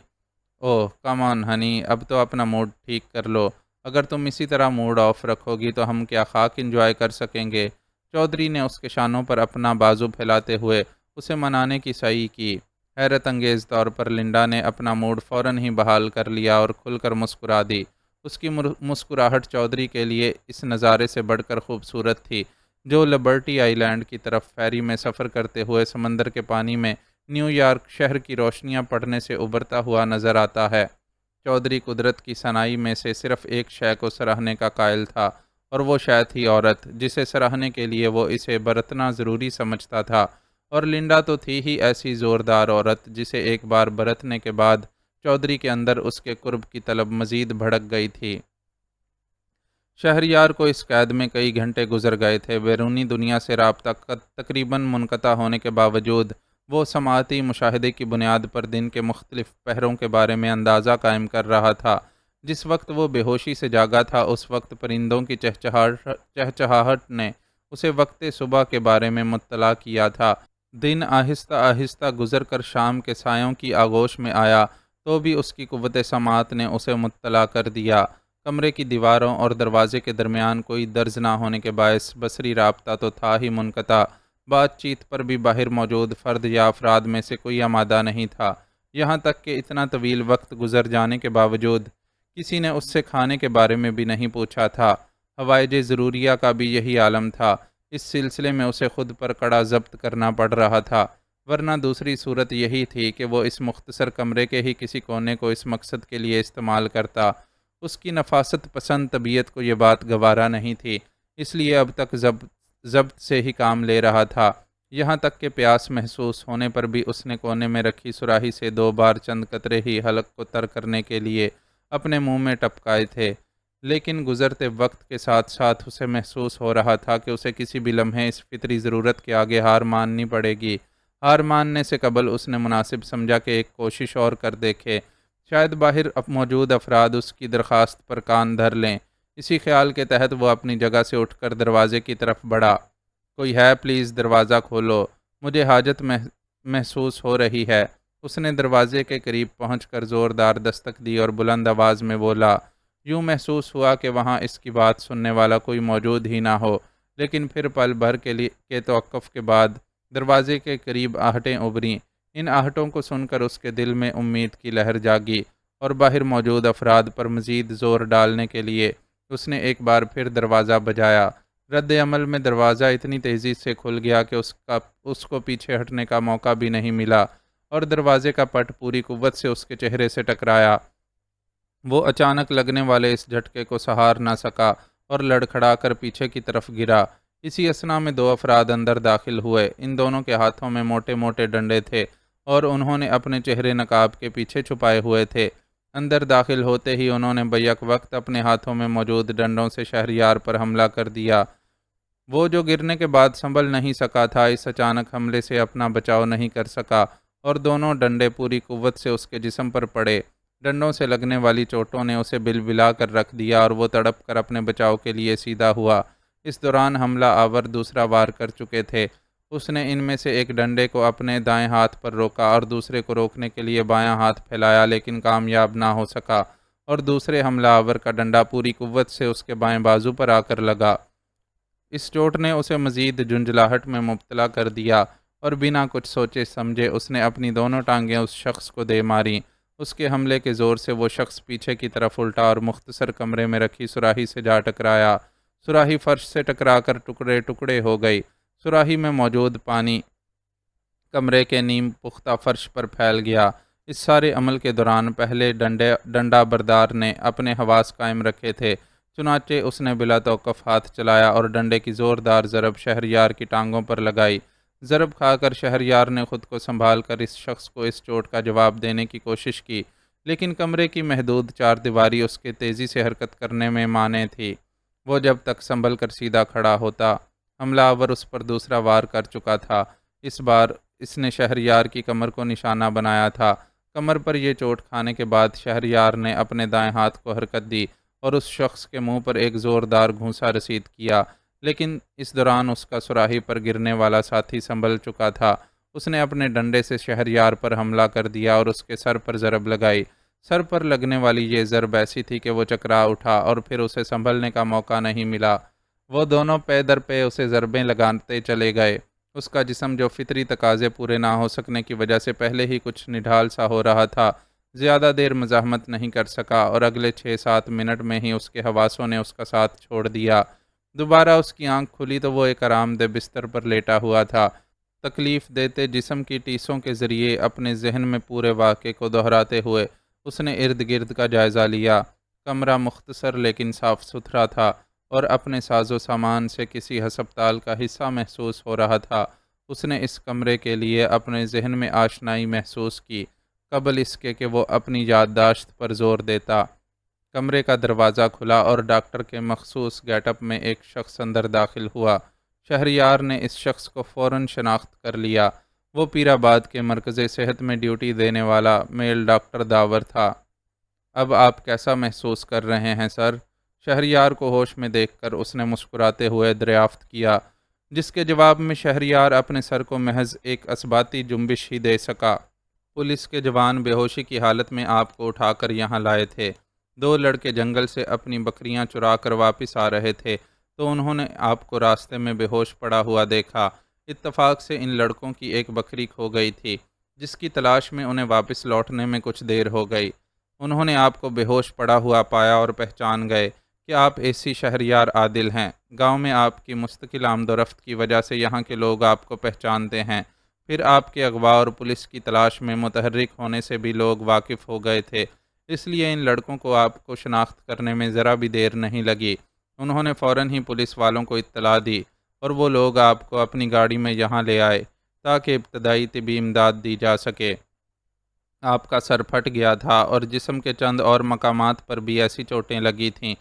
اوہ کم آن ہنی، اب تو اپنا موڈ ٹھیک کر لو۔ اگر تم اسی طرح موڈ آف رکھو گی تو ہم کیا خاک انجوائے کر سکیں گے؟ چودھری نے اس کے شانوں پر اپنا بازو پھیلاتے ہوئے اسے منانے کی سعی کی۔ حیرت انگیز طور پر لنڈا نے اپنا موڈ فوراً ہی بحال کر لیا اور کھل کر مسکرا دی۔ اس کی مسکراہٹ چودھری کے لیے اس نظارے سے بڑھ کر خوبصورت تھی جو لبرٹی آئی لینڈ کی طرف فیری میں سفر کرتے ہوئے سمندر کے پانی میں نیو یارک شہر کی روشنیاں پڑنے سے ابھرتا ہوا نظر آتا ہے۔ چودھری قدرت کی صنائی میں سے صرف ایک شے کو سراہنے کا قائل تھا، اور وہ شے تھی عورت، جسے سراہنے کے لیے وہ اسے برتنا ضروری سمجھتا تھا۔ اور لنڈا تو تھی ہی ایسی زوردار عورت جسے ایک بار برتنے کے بعد چودھری کے اندر اس کے قرب کی طلب مزید بھڑک گئی تھی۔ شہریار کو اس قید میں کئی گھنٹے گزر گئے تھے۔ بیرونی دنیا سے رابطہ تقریباً منقطع ہونے کے باوجود وہ سماعتی مشاہدے کی بنیاد پر دن کے مختلف پہروں کے بارے میں اندازہ قائم کر رہا تھا۔ جس وقت وہ بے ہوشی سے جاگا تھا اس وقت پرندوں کی چہچہاہٹ نے اسے وقت صبح کے بارے میں مطلع کیا تھا۔ دن آہستہ آہستہ گزر کر شام کے سایوں کی آغوش میں آیا تو بھی اس کی قوت سماعت نے اسے مطلع کر دیا۔ کمرے کی دیواروں اور دروازے کے درمیان کوئی درز نہ ہونے کے باعث بصری رابطہ تو تھا ہی منقطع، بات چیت پر بھی باہر موجود فرد یا افراد میں سے کوئی آمادہ نہیں تھا۔ یہاں تک کہ اتنا طویل وقت گزر جانے کے باوجود کسی نے اس سے کھانے کے بارے میں بھی نہیں پوچھا تھا۔ حوائج ضروریہ کا بھی یہی عالم تھا۔ اس سلسلے میں اسے خود پر کڑا ضبط کرنا پڑ رہا تھا، ورنہ دوسری صورت یہی تھی کہ وہ اس مختصر کمرے کے ہی کسی کونے کو اس مقصد کے لیے استعمال کرتا۔ اس کی نفاست پسند طبیعت کو یہ بات گوارا نہیں تھی، اس لیے اب تک ضبط سے ہی کام لے رہا تھا۔ یہاں تک کہ پیاس محسوس ہونے پر بھی اس نے کونے میں رکھی سراہی سے 2 بار چند قطرے ہی حلق کو تر کرنے کے لیے اپنے منہ میں ٹپکائے تھے۔ لیکن گزرتے وقت کے ساتھ ساتھ اسے محسوس ہو رہا تھا کہ اسے کسی بھی لمحے اس فطری ضرورت کے آگے ہار ماننی پڑے گی۔ ہار ماننے سے قبل اس نے مناسب سمجھا کہ ایک کوشش اور کر دیکھے، شاید باہر موجود افراد اس کی درخواست پر کان دھر لیں۔ اسی خیال کے تحت وہ اپنی جگہ سے اٹھ کر دروازے کی طرف بڑھا۔ کوئی ہے؟ پلیز دروازہ کھولو، مجھے حاجت محسوس ہو رہی ہے۔ اس نے دروازے کے قریب پہنچ کر زوردار دستک دی اور بلند آواز میں بولا۔ یوں محسوس ہوا کہ وہاں اس کی بات سننے والا کوئی موجود ہی نہ ہو، لیکن پھر پل بھر کے توقف کے بعد دروازے کے قریب آہٹیں ابھریں۔ ان آہٹوں کو سن کر اس کے دل میں امید کی لہر جاگی اور باہر موجود افراد پر مزید زور ڈالنے کے لیے اس نے ایک بار پھر دروازہ بجایا۔ رد عمل میں دروازہ اتنی تیزی سے کھل گیا کہ اس کو پیچھے ہٹنے کا موقع بھی نہیں ملا اور دروازے کا پٹ پوری قوت سے اس کے چہرے سے ٹکرایا۔ وہ اچانک لگنے والے اس جھٹکے کو سہار نہ سکا اور لڑکھڑا کر پیچھے کی طرف گرا۔ اسی اثنا میں دو افراد اندر داخل ہوئے۔ ان دونوں کے ہاتھوں میں موٹے موٹے ڈنڈے تھے اور انہوں نے اپنے چہرے نقاب کے پیچھے چھپائے ہوئے تھے۔ اندر داخل ہوتے ہی انہوں نے بیک وقت اپنے ہاتھوں میں موجود ڈنڈوں سے شہریار پر حملہ کر دیا۔ وہ جو گرنے کے بعد سنبھل نہیں سکا تھا، اس اچانک حملے سے اپنا بچاؤ نہیں کر سکا اور دونوں ڈنڈے پوری قوت سے اس کے جسم پر پڑے۔ ڈنڈوں سے لگنے والی چوٹوں نے اسے بلبلا کر رکھ دیا اور وہ تڑپ کر اپنے بچاؤ کے لیے سیدھا ہوا۔ اس دوران حملہ آور دوسرا وار کر چکے تھے۔ اس نے ان میں سے ایک ڈنڈے کو اپنے دائیں ہاتھ پر روکا اور دوسرے کو روکنے کے لیے بایاں ہاتھ پھیلایا، لیکن کامیاب نہ ہو سکا اور دوسرے حملہ آور کا ڈنڈا پوری قوت سے اس کے بائیں بازو پر آ کر لگا۔ اس چوٹ نے اسے مزید جھنجھلاہٹ میں مبتلا کر دیا اور بنا کچھ سوچے سمجھے اس نے اپنی دونوں ٹانگیں اس شخص کو دے ماریں۔ اس کے حملے کے زور سے وہ شخص پیچھے کی طرف الٹا اور مختصر کمرے میں رکھی سراہی سے جا ٹکرایا۔ سراہی فرش سے ٹکرا کر ٹکڑے ٹکڑے ہو گئی۔ سراہی میں موجود پانی کمرے کے نیم پختہ فرش پر پھیل گیا۔ اس سارے عمل کے دوران پہلے ڈنڈا بردار نے اپنے حواس قائم رکھے تھے، چنانچہ اس نے بلا توقف ہاتھ چلایا اور ڈنڈے کی زوردار ضرب شہریار کی ٹانگوں پر لگائی۔ ضرب کھا کر شہریار نے خود کو سنبھال کر اس شخص کو اس چوٹ کا جواب دینے کی کوشش کی، لیکن کمرے کی محدود چار دیواری اس کے تیزی سے حرکت کرنے میں مانع تھی۔ وہ جب تک سنبھل کر سیدھا کھڑا ہوتا، حملہ آور اس پر دوسرا وار کر چکا تھا۔ اس بار اس نے شہریار کی کمر کو نشانہ بنایا تھا۔ کمر پر یہ چوٹ کھانے کے بعد شہریار نے اپنے دائیں ہاتھ کو حرکت دی اور اس شخص کے منہ پر ایک زوردار گھونسا رسید کیا، لیکن اس دوران اس کا سراہی پر گرنے والا ساتھی سنبھل چکا تھا۔ اس نے اپنے ڈنڈے سے شہریار پر حملہ کر دیا اور اس کے سر پر ضرب لگائی۔ سر پر لگنے والی یہ ضرب ایسی تھی کہ وہ چکرا اٹھا اور پھر اسے سنبھلنے کا موقع نہیں ملا۔ وہ دونوں پے در پے اسے ضربیں لگاتے چلے گئے۔ اس کا جسم جو فطری تقاضے پورے نہ ہو سکنے کی وجہ سے پہلے ہی کچھ نڈھال سا ہو رہا تھا، زیادہ دیر مزاحمت نہیں کر سکا اور اگلے 6-7 منٹ میں ہی اس کے حواسوں نے اس کا ساتھ چھوڑ دیا۔ دوبارہ اس کی آنکھ کھلی تو وہ ایک آرام دہ بستر پر لیٹا ہوا تھا۔ تکلیف دیتے جسم کی ٹیسوں کے ذریعے اپنے ذہن میں پورے واقعے کو دہراتے ہوئے اس نے ارد گرد کا جائزہ لیا۔ کمرہ مختصر لیکن صاف ستھرا تھا اور اپنے ساز و سامان سے کسی ہسپتال کا حصہ محسوس ہو رہا تھا۔ اس نے اس کمرے کے لیے اپنے ذہن میں آشنائی محسوس کی قبل اس کے کہ وہ اپنی یادداشت پر زور دیتا۔ کمرے کا دروازہ کھلا اور ڈاکٹر کے مخصوص گیٹ اپ میں ایک شخص اندر داخل ہوا۔ شہریار نے اس شخص کو فوراً شناخت کر لیا۔ وہ پیر آباد کے مرکز صحت میں ڈیوٹی دینے والا میل ڈاکٹر داور تھا۔ اب آپ کیسا محسوس کر رہے ہیں سر؟ شہریار کو ہوش میں دیکھ کر اس نے مسکراتے ہوئے دریافت کیا، جس کے جواب میں شہریار اپنے سر کو محض ایک اثباتی جنبش ہی دے سکا۔ پولیس کے جوان بے ہوشی کی حالت میں آپ کو اٹھا کر یہاں لائے تھے۔ 2 لڑکے جنگل سے اپنی بکریاں چرا کر واپس آ رہے تھے تو انہوں نے آپ کو راستے میں بے ہوش پڑا ہوا دیکھا۔ اتفاق سے ان لڑکوں کی ایک بکری کھو گئی تھی، جس کی تلاش میں انہیں واپس لوٹنے میں کچھ دیر ہو گئی۔ انہوں نے آپ کو بے ہوش پڑا ہوا پایا اور پہچان گئے کہ آپ اے.سی. شہریار عادل ہیں۔ گاؤں میں آپ کی مستقل آمد و رفت کی وجہ سے یہاں کے لوگ آپ کو پہچانتے ہیں۔ پھر آپ کے اغوا اور پولیس کی تلاش میں متحرک ہونے سے بھی لوگ واقف ہو گئے تھے، اس لیے ان لڑکوں کو آپ کو شناخت کرنے میں ذرا بھی دیر نہیں لگی۔ انہوں نے فوراً ہی پولیس والوں کو اطلاع دی اور وہ لوگ آپ کو اپنی گاڑی میں یہاں لے آئے تاکہ ابتدائی طبی امداد دی جا سکے۔ آپ کا سر پھٹ گیا تھا اور جسم کے چند اور مقامات پر بھی ایسی چوٹیں لگی تھیں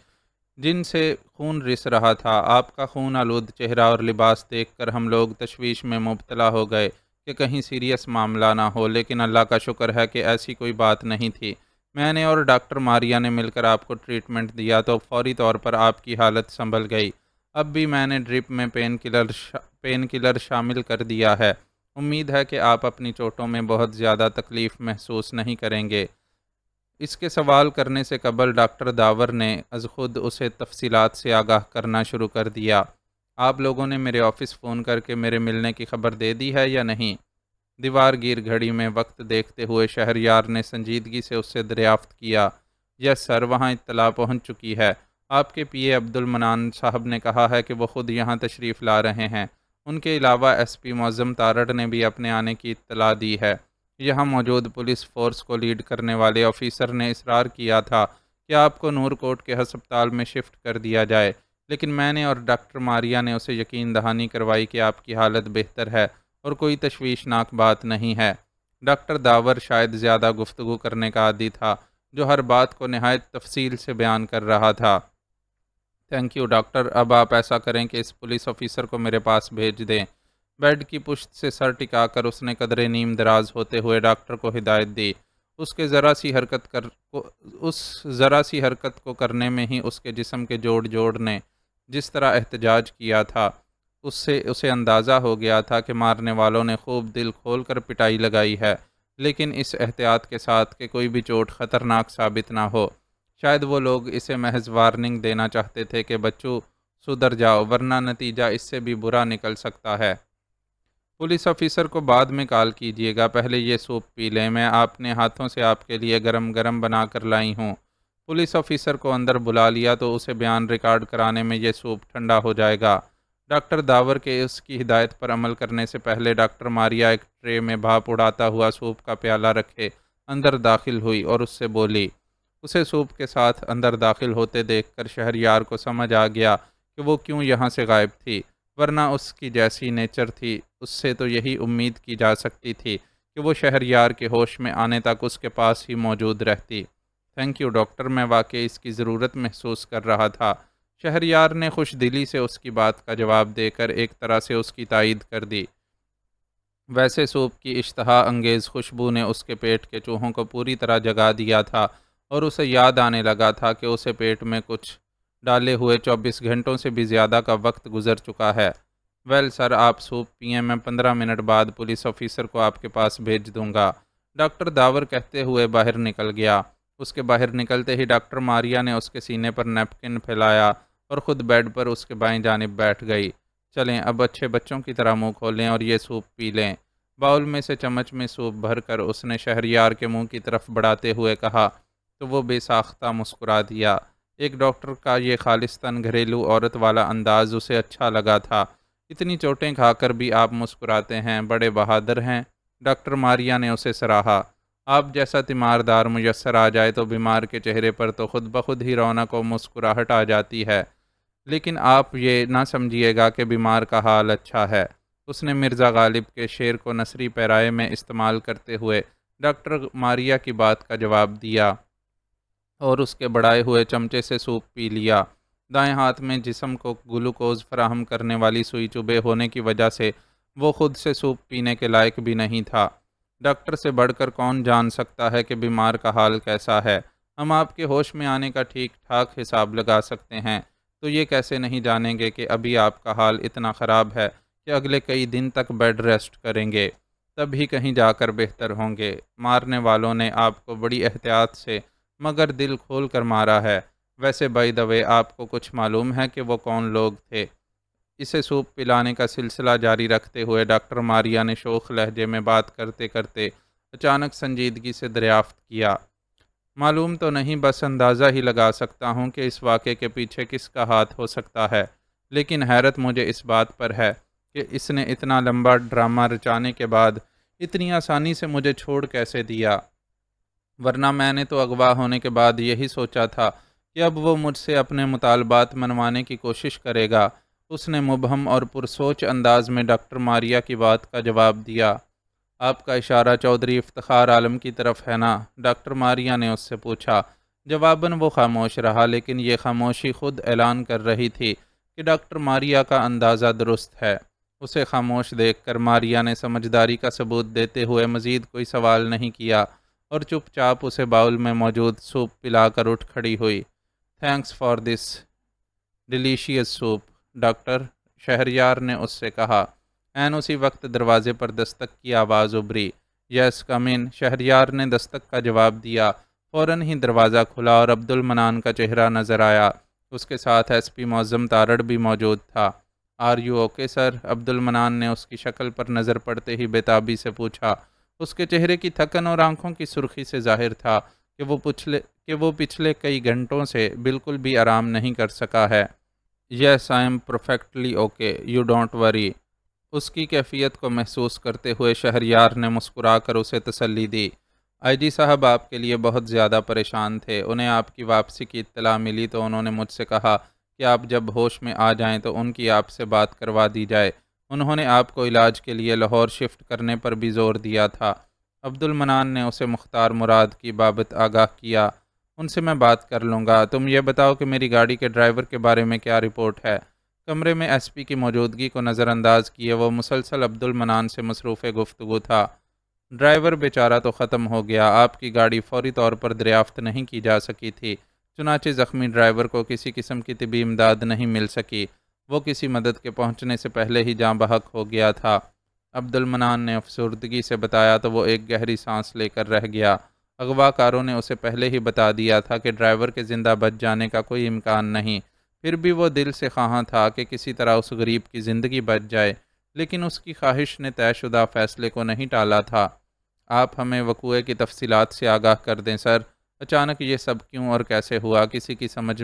جن سے خون رس رہا تھا۔ آپ کا خون آلود چہرہ اور لباس دیکھ کر ہم لوگ تشویش میں مبتلا ہو گئے کہ کہیں سیریس معاملہ نہ ہو، لیکن اللہ کا شکر ہے کہ ایسی کوئی بات نہیں تھی۔ میں نے اور ڈاکٹر ماریا نے مل کر آپ کو ٹریٹمنٹ دیا تو فوری طور پر آپ کی حالت سنبھل گئی۔ اب بھی میں نے ڈرپ میں پین کلر شامل کر دیا ہے۔ امید ہے کہ آپ اپنی چوٹوں میں بہت زیادہ تکلیف محسوس نہیں کریں گے۔ اس کے سوال کرنے سے قبل ڈاکٹر داور نے از خود اسے تفصیلات سے آگاہ کرنا شروع کر دیا۔ آپ لوگوں نے میرے آفس فون کر کے میرے ملنے کی خبر دے دی ہے یا نہیں؟ دیوار گیر گھڑی میں وقت دیکھتے ہوئے شہریار نے سنجیدگی سے اس سے دریافت کیا۔ یس سر، وہاں اطلاع پہنچ چکی ہے۔ آپ کے پی اے عبد المنان صاحب نے کہا ہے کہ وہ خود یہاں تشریف لا رہے ہیں۔ ان کے علاوہ ایس پی معظم تارڑ نے بھی اپنے آنے کی اطلاع دی ہے۔ یہاں موجود پولیس فورس کو لیڈ کرنے والے آفیسر نے اصرار کیا تھا کہ آپ کو نور کوٹ کے ہسپتال میں شفٹ کر دیا جائے، لیکن میں نے اور ڈاکٹر ماریا نے اسے یقین دہانی کروائی کہ آپ کی حالت بہتر ہے اور کوئی تشویشناک بات نہیں ہے۔ ڈاکٹر داور شاید زیادہ گفتگو کرنے کا عادی تھا، جو ہر بات کو نہایت تفصیل سے بیان کر رہا تھا۔ تھینک یو ڈاکٹر، اب آپ ایسا کریں کہ اس پولیس آفیسر کو میرے پاس بھیج دیں۔ بیڈ کی پشت سے سر ٹکا کر اس نے قدرے نیم دراز ہوتے ہوئے ڈاکٹر کو ہدایت دی۔ اس ذرا سی حرکت کو کرنے میں ہی اس کے جسم کے جوڑ نے جس طرح احتجاج کیا تھا، اس سے اسے اندازہ ہو گیا تھا کہ مارنے والوں نے خوب دل کھول کر پٹائی لگائی ہے، لیکن اس احتیاط کے ساتھ کہ کوئی بھی چوٹ خطرناک ثابت نہ ہو۔ شاید وہ لوگ اسے محض وارننگ دینا چاہتے تھے کہ بچوں سدھر جاؤ، ورنہ نتیجہ اس سے بھی برا نکل سکتا ہے۔ پولیس آفیسر کو بعد میں کال کیجیے گا، پہلے یہ سوپ پی لیں، میں اپنے ہاتھوں سے آپ کے لیے گرم گرم بنا کر لائی ہوں۔ پولیس آفیسر کو اندر بلا لیا تو اسے بیان ریکارڈ کرانے میں یہ سوپ ٹھنڈا ہو جائے گا۔ ڈاکٹر داور کے اس کی ہدایت پر عمل کرنے سے پہلے ڈاکٹر ماریا ایک ٹرے میں بھاپ اڑاتا ہوا سوپ کا پیالہ رکھے اندر داخل ہوئی اور اس سے بولی۔ اسے سوپ کے ساتھ اندر داخل ہوتے دیکھ کر شہریار کو سمجھ آ گیا کہ وہ کیوں یہاں سے غائب تھی، ورنہ اس کی جیسی نیچر تھی اس سے تو یہی امید کی جا سکتی تھی کہ وہ شہریار کے ہوش میں آنے تک اس کے پاس ہی موجود رہتی۔ تھینک یو ڈاکٹر، میں واقعی اس کی ضرورت محسوس کر رہا تھا۔ شہریار نے خوش دلی سے اس کی بات کا جواب دے کر ایک طرح سے اس کی تائید کر دی۔ ویسے سوپ کی اشتہا انگیز خوشبو نے اس کے پیٹ کے چوہوں کو پوری طرح جگا دیا تھا اور اسے یاد آنے لگا تھا کہ اسے پیٹ میں کچھ ڈالے ہوئے 24 گھنٹوں سے بھی زیادہ کا وقت گزر چکا ہے۔ ویل سر، آپ سوپ پئیں، میں 15 منٹ بعد پولیس آفیسر کو آپ کے پاس بھیج دوں گا۔ ڈاکٹر داور کہتے ہوئے باہر نکل گیا۔ اس کے باہر نکلتے ہی ڈاکٹر ماریا نے اس کے سینے پر نیپکن پھیلایا اور خود بیڈ پر اس کے بائیں جانب بیٹھ گئی۔ چلیں اب اچھے بچوں کی طرح منہ کھولیں اور یہ سوپ پی لیں۔ باؤل میں سے چمچ میں سوپ بھر کر اس نے شہریار کے منہ کی طرف بڑھاتے ہوئے کہا تو وہ بے ساختہ مسکرا دیا۔ ایک ڈاکٹر کا یہ خالصتاً گھریلو عورت والا انداز اسے اچھا لگا تھا۔ اتنی چوٹیں کھا کر بھی آپ مسکراتے ہیں، بڑے بہادر ہیں۔ ڈاکٹر ماریا نے اسے سراہا۔ آپ جیسا تیماردار میسر آ جائے تو بیمار کے چہرے پر تو خود بخود ہی رونق و مسکراہٹ آ جاتی ہے، لیکن آپ یہ نہ سمجھیے گا کہ بیمار کا حال اچھا ہے۔ اس نے مرزا غالب کے شعر کو نثری پیرائے میں استعمال کرتے ہوئے ڈاکٹر ماریا کی بات کا جواب دیا اور اس کے بڑھائے ہوئے چمچے سے سوپ پی لیا۔ دائیں ہاتھ میں جسم کو گلوکوز فراہم کرنے والی سوئی چبھے ہونے کی وجہ سے وہ خود سے سوپ پینے کے لائق بھی نہیں تھا۔ ڈاکٹر سے بڑھ کر کون جان سکتا ہے کہ بیمار کا حال کیسا ہے؟ ہم آپ کے ہوش میں آنے کا ٹھیک ٹھاک حساب لگا سکتے ہیں، تو یہ کیسے نہیں جانیں گے کہ ابھی آپ کا حال اتنا خراب ہے کہ اگلے کئی دن تک بیڈ ریسٹ کریں گے، تب ہی کہیں جا کر بہتر ہوں گے۔ مارنے والوں نے آپ کو بڑی احتیاط سے مگر دل کھول کر مارا ہے۔ ویسے بائی دا وے، آپ کو کچھ معلوم ہے کہ وہ کون لوگ تھے؟ اسے سوپ پلانے کا سلسلہ جاری رکھتے ہوئے ڈاکٹر ماریا نے شوخ لہجے میں بات کرتے کرتے اچانک سنجیدگی سے دریافت کیا۔ معلوم تو نہیں، بس اندازہ ہی لگا سکتا ہوں کہ اس واقعے کے پیچھے کس کا ہاتھ ہو سکتا ہے، لیکن حیرت مجھے اس بات پر ہے کہ اس نے اتنا لمبا ڈرامہ رچانے کے بعد اتنی آسانی سے مجھے چھوڑ کیسے دیا، ورنہ میں نے تو اغوا ہونے کے بعد یہی سوچا تھا کہ اب وہ مجھ سے اپنے مطالبات منوانے کی کوشش کرے گا۔ اس نے مبہم اور پرسوچ انداز میں ڈاکٹر ماریا کی بات کا جواب دیا۔ آپ کا اشارہ چودھری افتخار عالم کی طرف ہے نا؟ ڈاکٹر ماریا نے اس سے پوچھا۔ جواباً وہ خاموش رہا، لیکن یہ خاموشی خود اعلان کر رہی تھی کہ ڈاکٹر ماریا کا اندازہ درست ہے۔ اسے خاموش دیکھ کر ماریا نے سمجھداری کا ثبوت دیتے ہوئے مزید کوئی سوال نہیں کیا اور چپ چاپ اسے باؤل میں موجود سوپ پلا کر اٹھ کھڑی ہوئی۔ Thanks for this delicious soup doctor, Shehryar نے اس سے کہا۔ عین اسی وقت دروازے پر دستک کی آواز ابھری۔ یس کم ان، شہریار نے دستک کا جواب دیا۔ فوراً ہی دروازہ کھلا اور عبد المنان کا چہرہ نظر آیا۔ اس کے ساتھ ایس پی معظم تارڑ بھی موجود تھا۔ Are you okay sir? Abdul Mannan نے اس کی شکل پر نظر پڑتے ہی بےتابی سے پوچھا۔ اس کے چہرے کی تھکن اور آنکھوں کی سرخی سے ظاہر تھا کہ وہ پچھلے کئی گھنٹوں سے بالکل بھی آرام نہیں کر سکا ہے۔ Yes I am perfectly okay, you don't worry. اس کی کیفیت کو محسوس کرتے ہوئے شہریار نے مسکرا کر اسے تسلی دی۔ آئی جی صاحب آپ کے لیے بہت زیادہ پریشان تھے، انہیں آپ کی واپسی کی اطلاع ملی تو انہوں نے مجھ سے کہا کہ آپ جب ہوش میں آ جائیں تو ان کی آپ سے بات کروا دی جائے۔ انہوں نے آپ کو علاج کے لیے لاہور شفٹ کرنے پر بھی زور دیا تھا۔ عبد المنان نے اسے مختار مراد کی بابت آگاہ کیا۔ ان سے میں بات کر لوں گا، تم یہ بتاؤ کہ میری گاڑی کے ڈرائیور کے بارے میں کیا رپورٹ ہے؟ کمرے میں ایس پی کی موجودگی کو نظر انداز کیے وہ مسلسل عبد المنان سے مصروف گفتگو تھا۔ ڈرائیور بیچارہ تو ختم ہو گیا، آپ کی گاڑی فوری طور پر دریافت نہیں کی جا سکی تھی، چنانچہ زخمی ڈرائیور کو کسی قسم کی طبی امداد نہیں مل سکی، وہ کسی مدد کے پہنچنے سے پہلے ہی جاں بحق ہو گیا تھا۔ عبد المنان نے افسردگی سے بتایا تو وہ ایک گہری سانس لے کر رہ گیا۔ اغوا کاروں نے اسے پہلے ہی بتا دیا تھا کہ ڈرائیور کے زندہ بچ جانے کا کوئی امکان نہیں، پھر بھی وہ دل سے خواہاں تھا کہ کسی طرح اس غریب کی زندگی بچ جائے، لیکن اس کی خواہش نے طے شدہ فیصلے کو نہیں ٹالا تھا۔ آپ ہمیں وقوعے کی تفصیلات سے آگاہ کر دیں سر، اچانک یہ سب کیوں اور کیسے ہوا، کسی کی سمجھ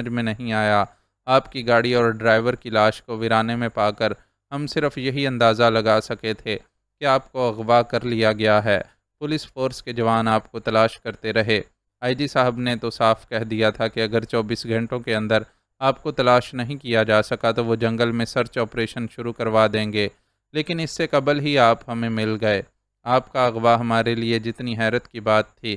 میں نہیں آیا۔ آپ کی گاڑی اور ڈرائیور کی لاش کو ویرانے میں پا کر ہم صرف یہی اندازہ لگا سکے تھے کہ آپ کو اغوا کر لیا گیا ہے۔ پولیس فورس کے جوان آپ کو تلاش کرتے رہے۔ آئی جی صاحب نے تو صاف کہہ دیا تھا کہ اگر 24 گھنٹوں کے اندر آپ کو تلاش نہیں کیا جا سکا تو وہ جنگل میں سرچ آپریشن شروع کروا دیں گے، لیکن اس سے قبل ہی آپ ہمیں مل گئے۔ آپ کا اغوا ہمارے لیے جتنی حیرت کی بات تھی،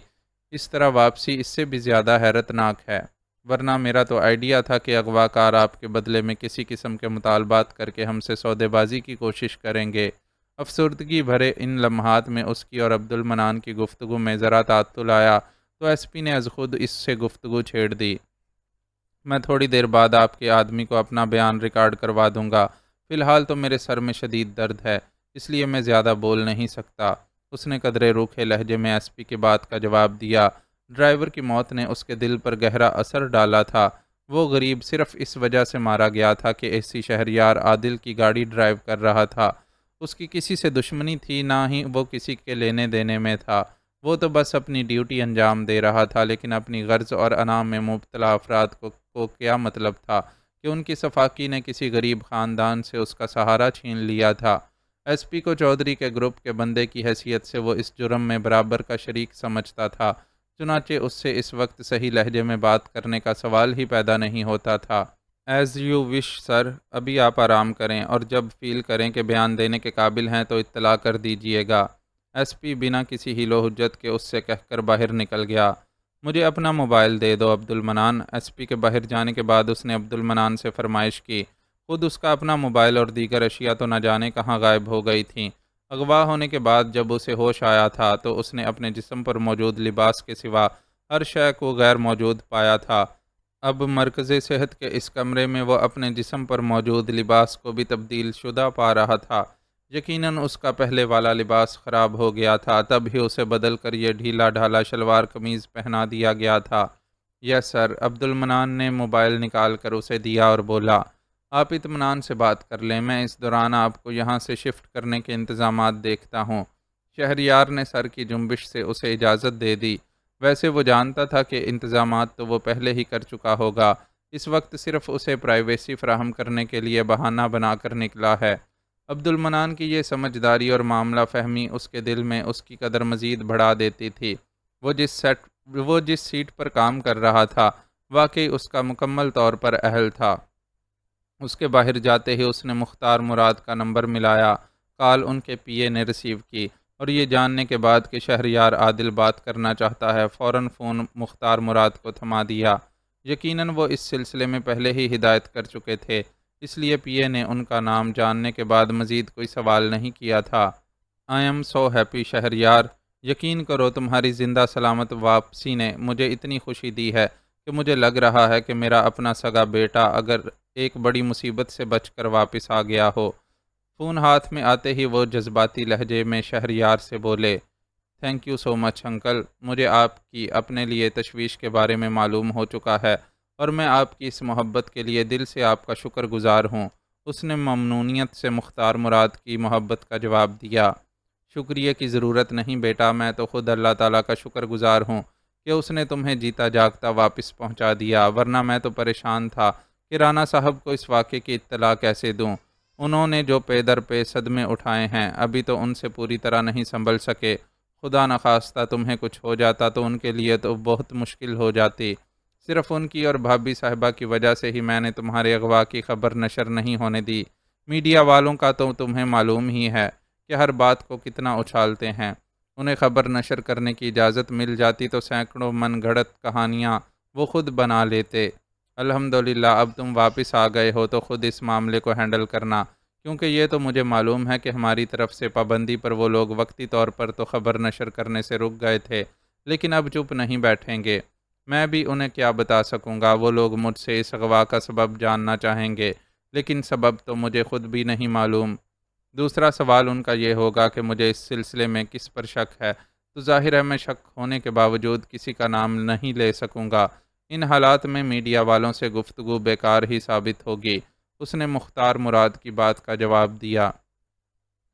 اس طرح واپسی اس سے بھی زیادہ حیرت ناک ہے، ورنہ میرا تو آئیڈیا تھا کہ اغوا کار آپ کے بدلے میں کسی قسم کے مطالبات کر کے ہم سے سودے بازی کی کوشش کریں گے۔ افسردگی بھرے ان لمحات میں اس کی اور عبد المنان کی گفتگو میں ذرا تعطل آیا تو ایس پی نے از خود اس سے گفتگو چھیڑ دی۔ میں تھوڑی دیر بعد آپ کے آدمی کو اپنا بیان ریکارڈ کروا دوں گا، فی الحال تو میرے سر میں شدید درد ہے، اس لیے میں زیادہ بول نہیں سکتا۔ اس نے قدرے روکھے لہجے میں ایس پی کی بات کا جواب دیا۔ ڈرائیور کی موت نے اس کے دل پر گہرا اثر ڈالا تھا۔ وہ غریب صرف اس وجہ سے مارا گیا تھا کہ ایسی شہریار عادل کی گاڑی ڈرائیو کر رہا تھا۔ اس کی کسی سے دشمنی تھی، نہ ہی وہ کسی کے لینے دینے میں تھا، وہ تو بس اپنی ڈیوٹی انجام دے رہا تھا، لیکن اپنی غرض اور انام میں مبتلا افراد کو کیا مطلب تھا کہ ان کی صفاقی نے کسی غریب خاندان سے اس کا سہارا چھین لیا تھا۔ ایس پی کو چودھری کے گروپ کے بندے کی حیثیت سے وہ اس جرم میں برابر کا شریک سمجھتا تھا، چنانچہ اس سے اس وقت صحیح لہجے میں بات کرنے کا سوال ہی پیدا نہیں ہوتا تھا۔ ایز یو وش سر، ابھی آپ آرام کریں اور جب فیل کریں کہ بیان دینے کے قابل ہیں تو اطلاع کر دیجیے گا۔ ایس پی بنا کسی ہیل و حجت کے اس سے کہہ کر باہر نکل گیا۔ مجھے اپنا موبائل دے دو عبد المنان۔ ایس پی کے باہر جانے کے بعد اس نے عبد المنان سے فرمائش کی۔ خود اس کا اپنا موبائل اور دیگر اشیاء تو نہ جانے کہاں غائب ہو گئی تھیں۔ اغوا ہونے کے بعد جب اسے ہوش آیا تھا تو اس نے اپنے جسم پر موجود لباس کے سوا ہر شے کو غیر موجود پایا تھا۔ اب مرکز صحت کے اس کمرے میں وہ اپنے جسم پر موجود لباس کو بھی تبدیل شدہ پا رہا تھا۔ یقیناً اس کا پہلے والا لباس خراب ہو گیا تھا، تب ہی اسے بدل کر یہ ڈھیلا ڈھالا شلوار قمیض پہنا دیا گیا تھا۔ یس سر، عبد المنان نے موبائل نکال کر اسے دیا اور بولا، آپ اطمینان سے بات کر لیں، میں اس دوران آپ کو یہاں سے شفٹ کرنے کے انتظامات دیکھتا ہوں۔ شہریار نے سر کی جنبش سے اسے اجازت دے دی۔ ویسے وہ جانتا تھا کہ انتظامات تو وہ پہلے ہی کر چکا ہوگا، اس وقت صرف اسے پرائیویسی فراہم کرنے کے لیے بہانہ بنا کر نکلا ہے۔ عبد المنان کی یہ سمجھداری اور معاملہ فہمی اس کے دل میں اس کی قدر مزید بڑھا دیتی تھی۔ وہ جس سیٹ پر کام کر رہا تھا واقعی اس کا مکمل طور پر اہل تھا۔ اس کے باہر جاتے ہی اس نے مختار مراد کا نمبر ملایا۔ کال ان کے پی اے نے ریسیو کی اور یہ جاننے کے بعد کہ شہریار عادل بات کرنا چاہتا ہے، فوراً فون مختار مراد کو تھما دیا۔ یقیناً وہ اس سلسلے میں پہلے ہی ہدایت کر چکے تھے، اس لیے پی اے نے ان کا نام جاننے کے بعد مزید کوئی سوال نہیں کیا تھا۔ I am so happy Shehryar, یقین کرو تمہاری زندہ سلامت واپسی نے مجھے اتنی خوشی دی ہے کہ مجھے لگ رہا ہے کہ میرا اپنا سگا بیٹا اگر ایک بڑی مصیبت سے بچ کر واپس آ گیا ہو۔ فون ہاتھ میں آتے ہی وہ جذباتی لہجے میں شہریار سے بولے، thank you so much uncle, مجھے آپ کی اپنے لیے تشویش کے بارے میں معلوم ہو چکا ہے اور میں آپ کی اس محبت کے لیے دل سے آپ کا شکر گزار ہوں۔ اس نے ممنونیت سے مختار مراد کی محبت کا جواب دیا۔ شکریہ کی ضرورت نہیں بیٹا، میں تو خود اللہ تعالیٰ کا شکر گزار ہوں کہ اس نے تمہیں جیتا جاگتا واپس پہنچا دیا، ورنہ میں تو پریشان تھا کہ رانا صاحب کو اس واقعے کی اطلاع کیسے دوں۔ انہوں نے جو پے در پے صدمے اٹھائے ہیں، ابھی تو ان سے پوری طرح نہیں سنبھل سکے۔ خدا نخواستہ تمہیں کچھ ہو جاتا تو ان کے لیے تو بہت مشکل ہو جاتی۔ صرف ان کی اور بھابھی صاحبہ کی وجہ سے ہی میں نے تمہارے اغوا کی خبر نشر نہیں ہونے دی۔ میڈیا والوں کا تو تمہیں معلوم ہی ہے کہ ہر بات کو کتنا اچھالتے ہیں۔ انہیں خبر نشر کرنے کی اجازت مل جاتی تو سینکڑوں من گھڑت کہانیاں وہ خود بنا لیتے۔ الحمدللہ اب تم واپس آ گئے ہو تو خود اس معاملے کو ہینڈل کرنا، کیونکہ یہ تو مجھے معلوم ہے کہ ہماری طرف سے پابندی پر وہ لوگ وقتی طور پر تو خبر نشر کرنے سے رک گئے تھے، لیکن اب چپ نہیں بیٹھیں گے۔ میں بھی انہیں کیا بتا سکوں گا، وہ لوگ مجھ سے اس اغوا کا سبب جاننا چاہیں گے، لیکن سبب تو مجھے خود بھی نہیں معلوم۔ دوسرا سوال ان کا یہ ہوگا کہ مجھے اس سلسلے میں کس پر شک ہے، تو ظاہر ہے میں شک ہونے کے باوجود کسی کا نام نہیں لے سکوں گا۔ ان حالات میں میڈیا والوں سے گفتگو بیکار ہی ثابت ہوگی۔ اس نے مختار مراد کی بات کا جواب دیا۔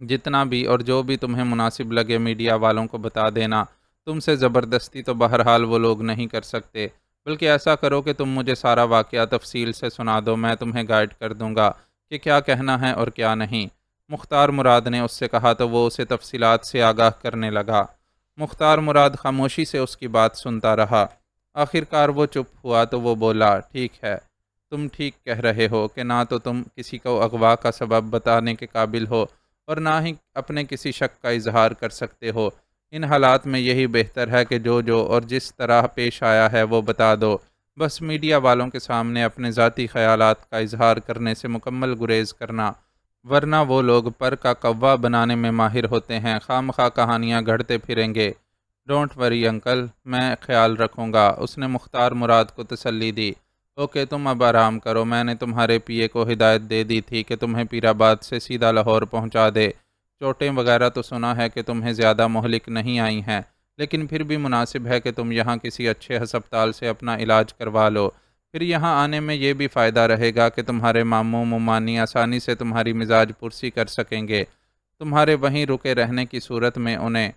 جتنا بھی اور جو بھی تمہیں مناسب لگے میڈیا والوں کو بتا دینا۔ تم سے زبردستی تو بہرحال وہ لوگ نہیں کر سکتے، بلکہ ایسا کرو کہ تم مجھے سارا واقعہ تفصیل سے سنا دو، میں تمہیں گائیڈ کر دوں گا کہ کیا کہنا ہے اور کیا نہیں۔ مختار مراد نے اس سے کہا تو وہ اسے تفصیلات سے آگاہ کرنے لگا۔ مختار مراد خاموشی سے اس کی بات سنتا رہا۔ آخرکار وہ چپ ہوا تو وہ بولا، ٹھیک ہے، تم ٹھیک کہہ رہے ہو کہ نہ تو تم کسی کو اغوا کا سبب بتانے کے قابل ہو اور نہ ہی اپنے کسی شک کا اظہار کر سکتے ہو۔ ان حالات میں یہی بہتر ہے کہ جو اور جس طرح پیش آیا ہے وہ بتا دو۔ بس میڈیا والوں کے سامنے اپنے ذاتی خیالات کا اظہار کرنے سے مکمل گریز کرنا، ورنہ وہ لوگ پر کا کوا بنانے میں ماہر ہوتے ہیں، خواہ مخواہ کہانیاں گھڑتے پھریں گے۔ ڈونٹ وری انکل، میں خیال رکھوں گا، اس نے مختار مراد کو تسلی دی۔ اوکے، تم اب آرام کرو، میں نے تمہارے پی اے کو ہدایت دے دی تھی کہ تمہیں پیر آباد سے سیدھا لاہور پہنچا دے۔ چوٹیں وغیرہ تو سنا ہے کہ تمہیں زیادہ مہلک نہیں آئی ہیں، لیکن پھر بھی مناسب ہے کہ تم یہاں کسی اچھے ہسپتال سے اپنا علاج کروا لو۔ پھر یہاں آنے میں یہ بھی فائدہ رہے گا کہ تمہارے ماموں ممانی آسانی سے تمہاری مزاج پرسی کر سکیں گے۔ تمہارے وہیں رکے رہنے کی صورت میں انہیں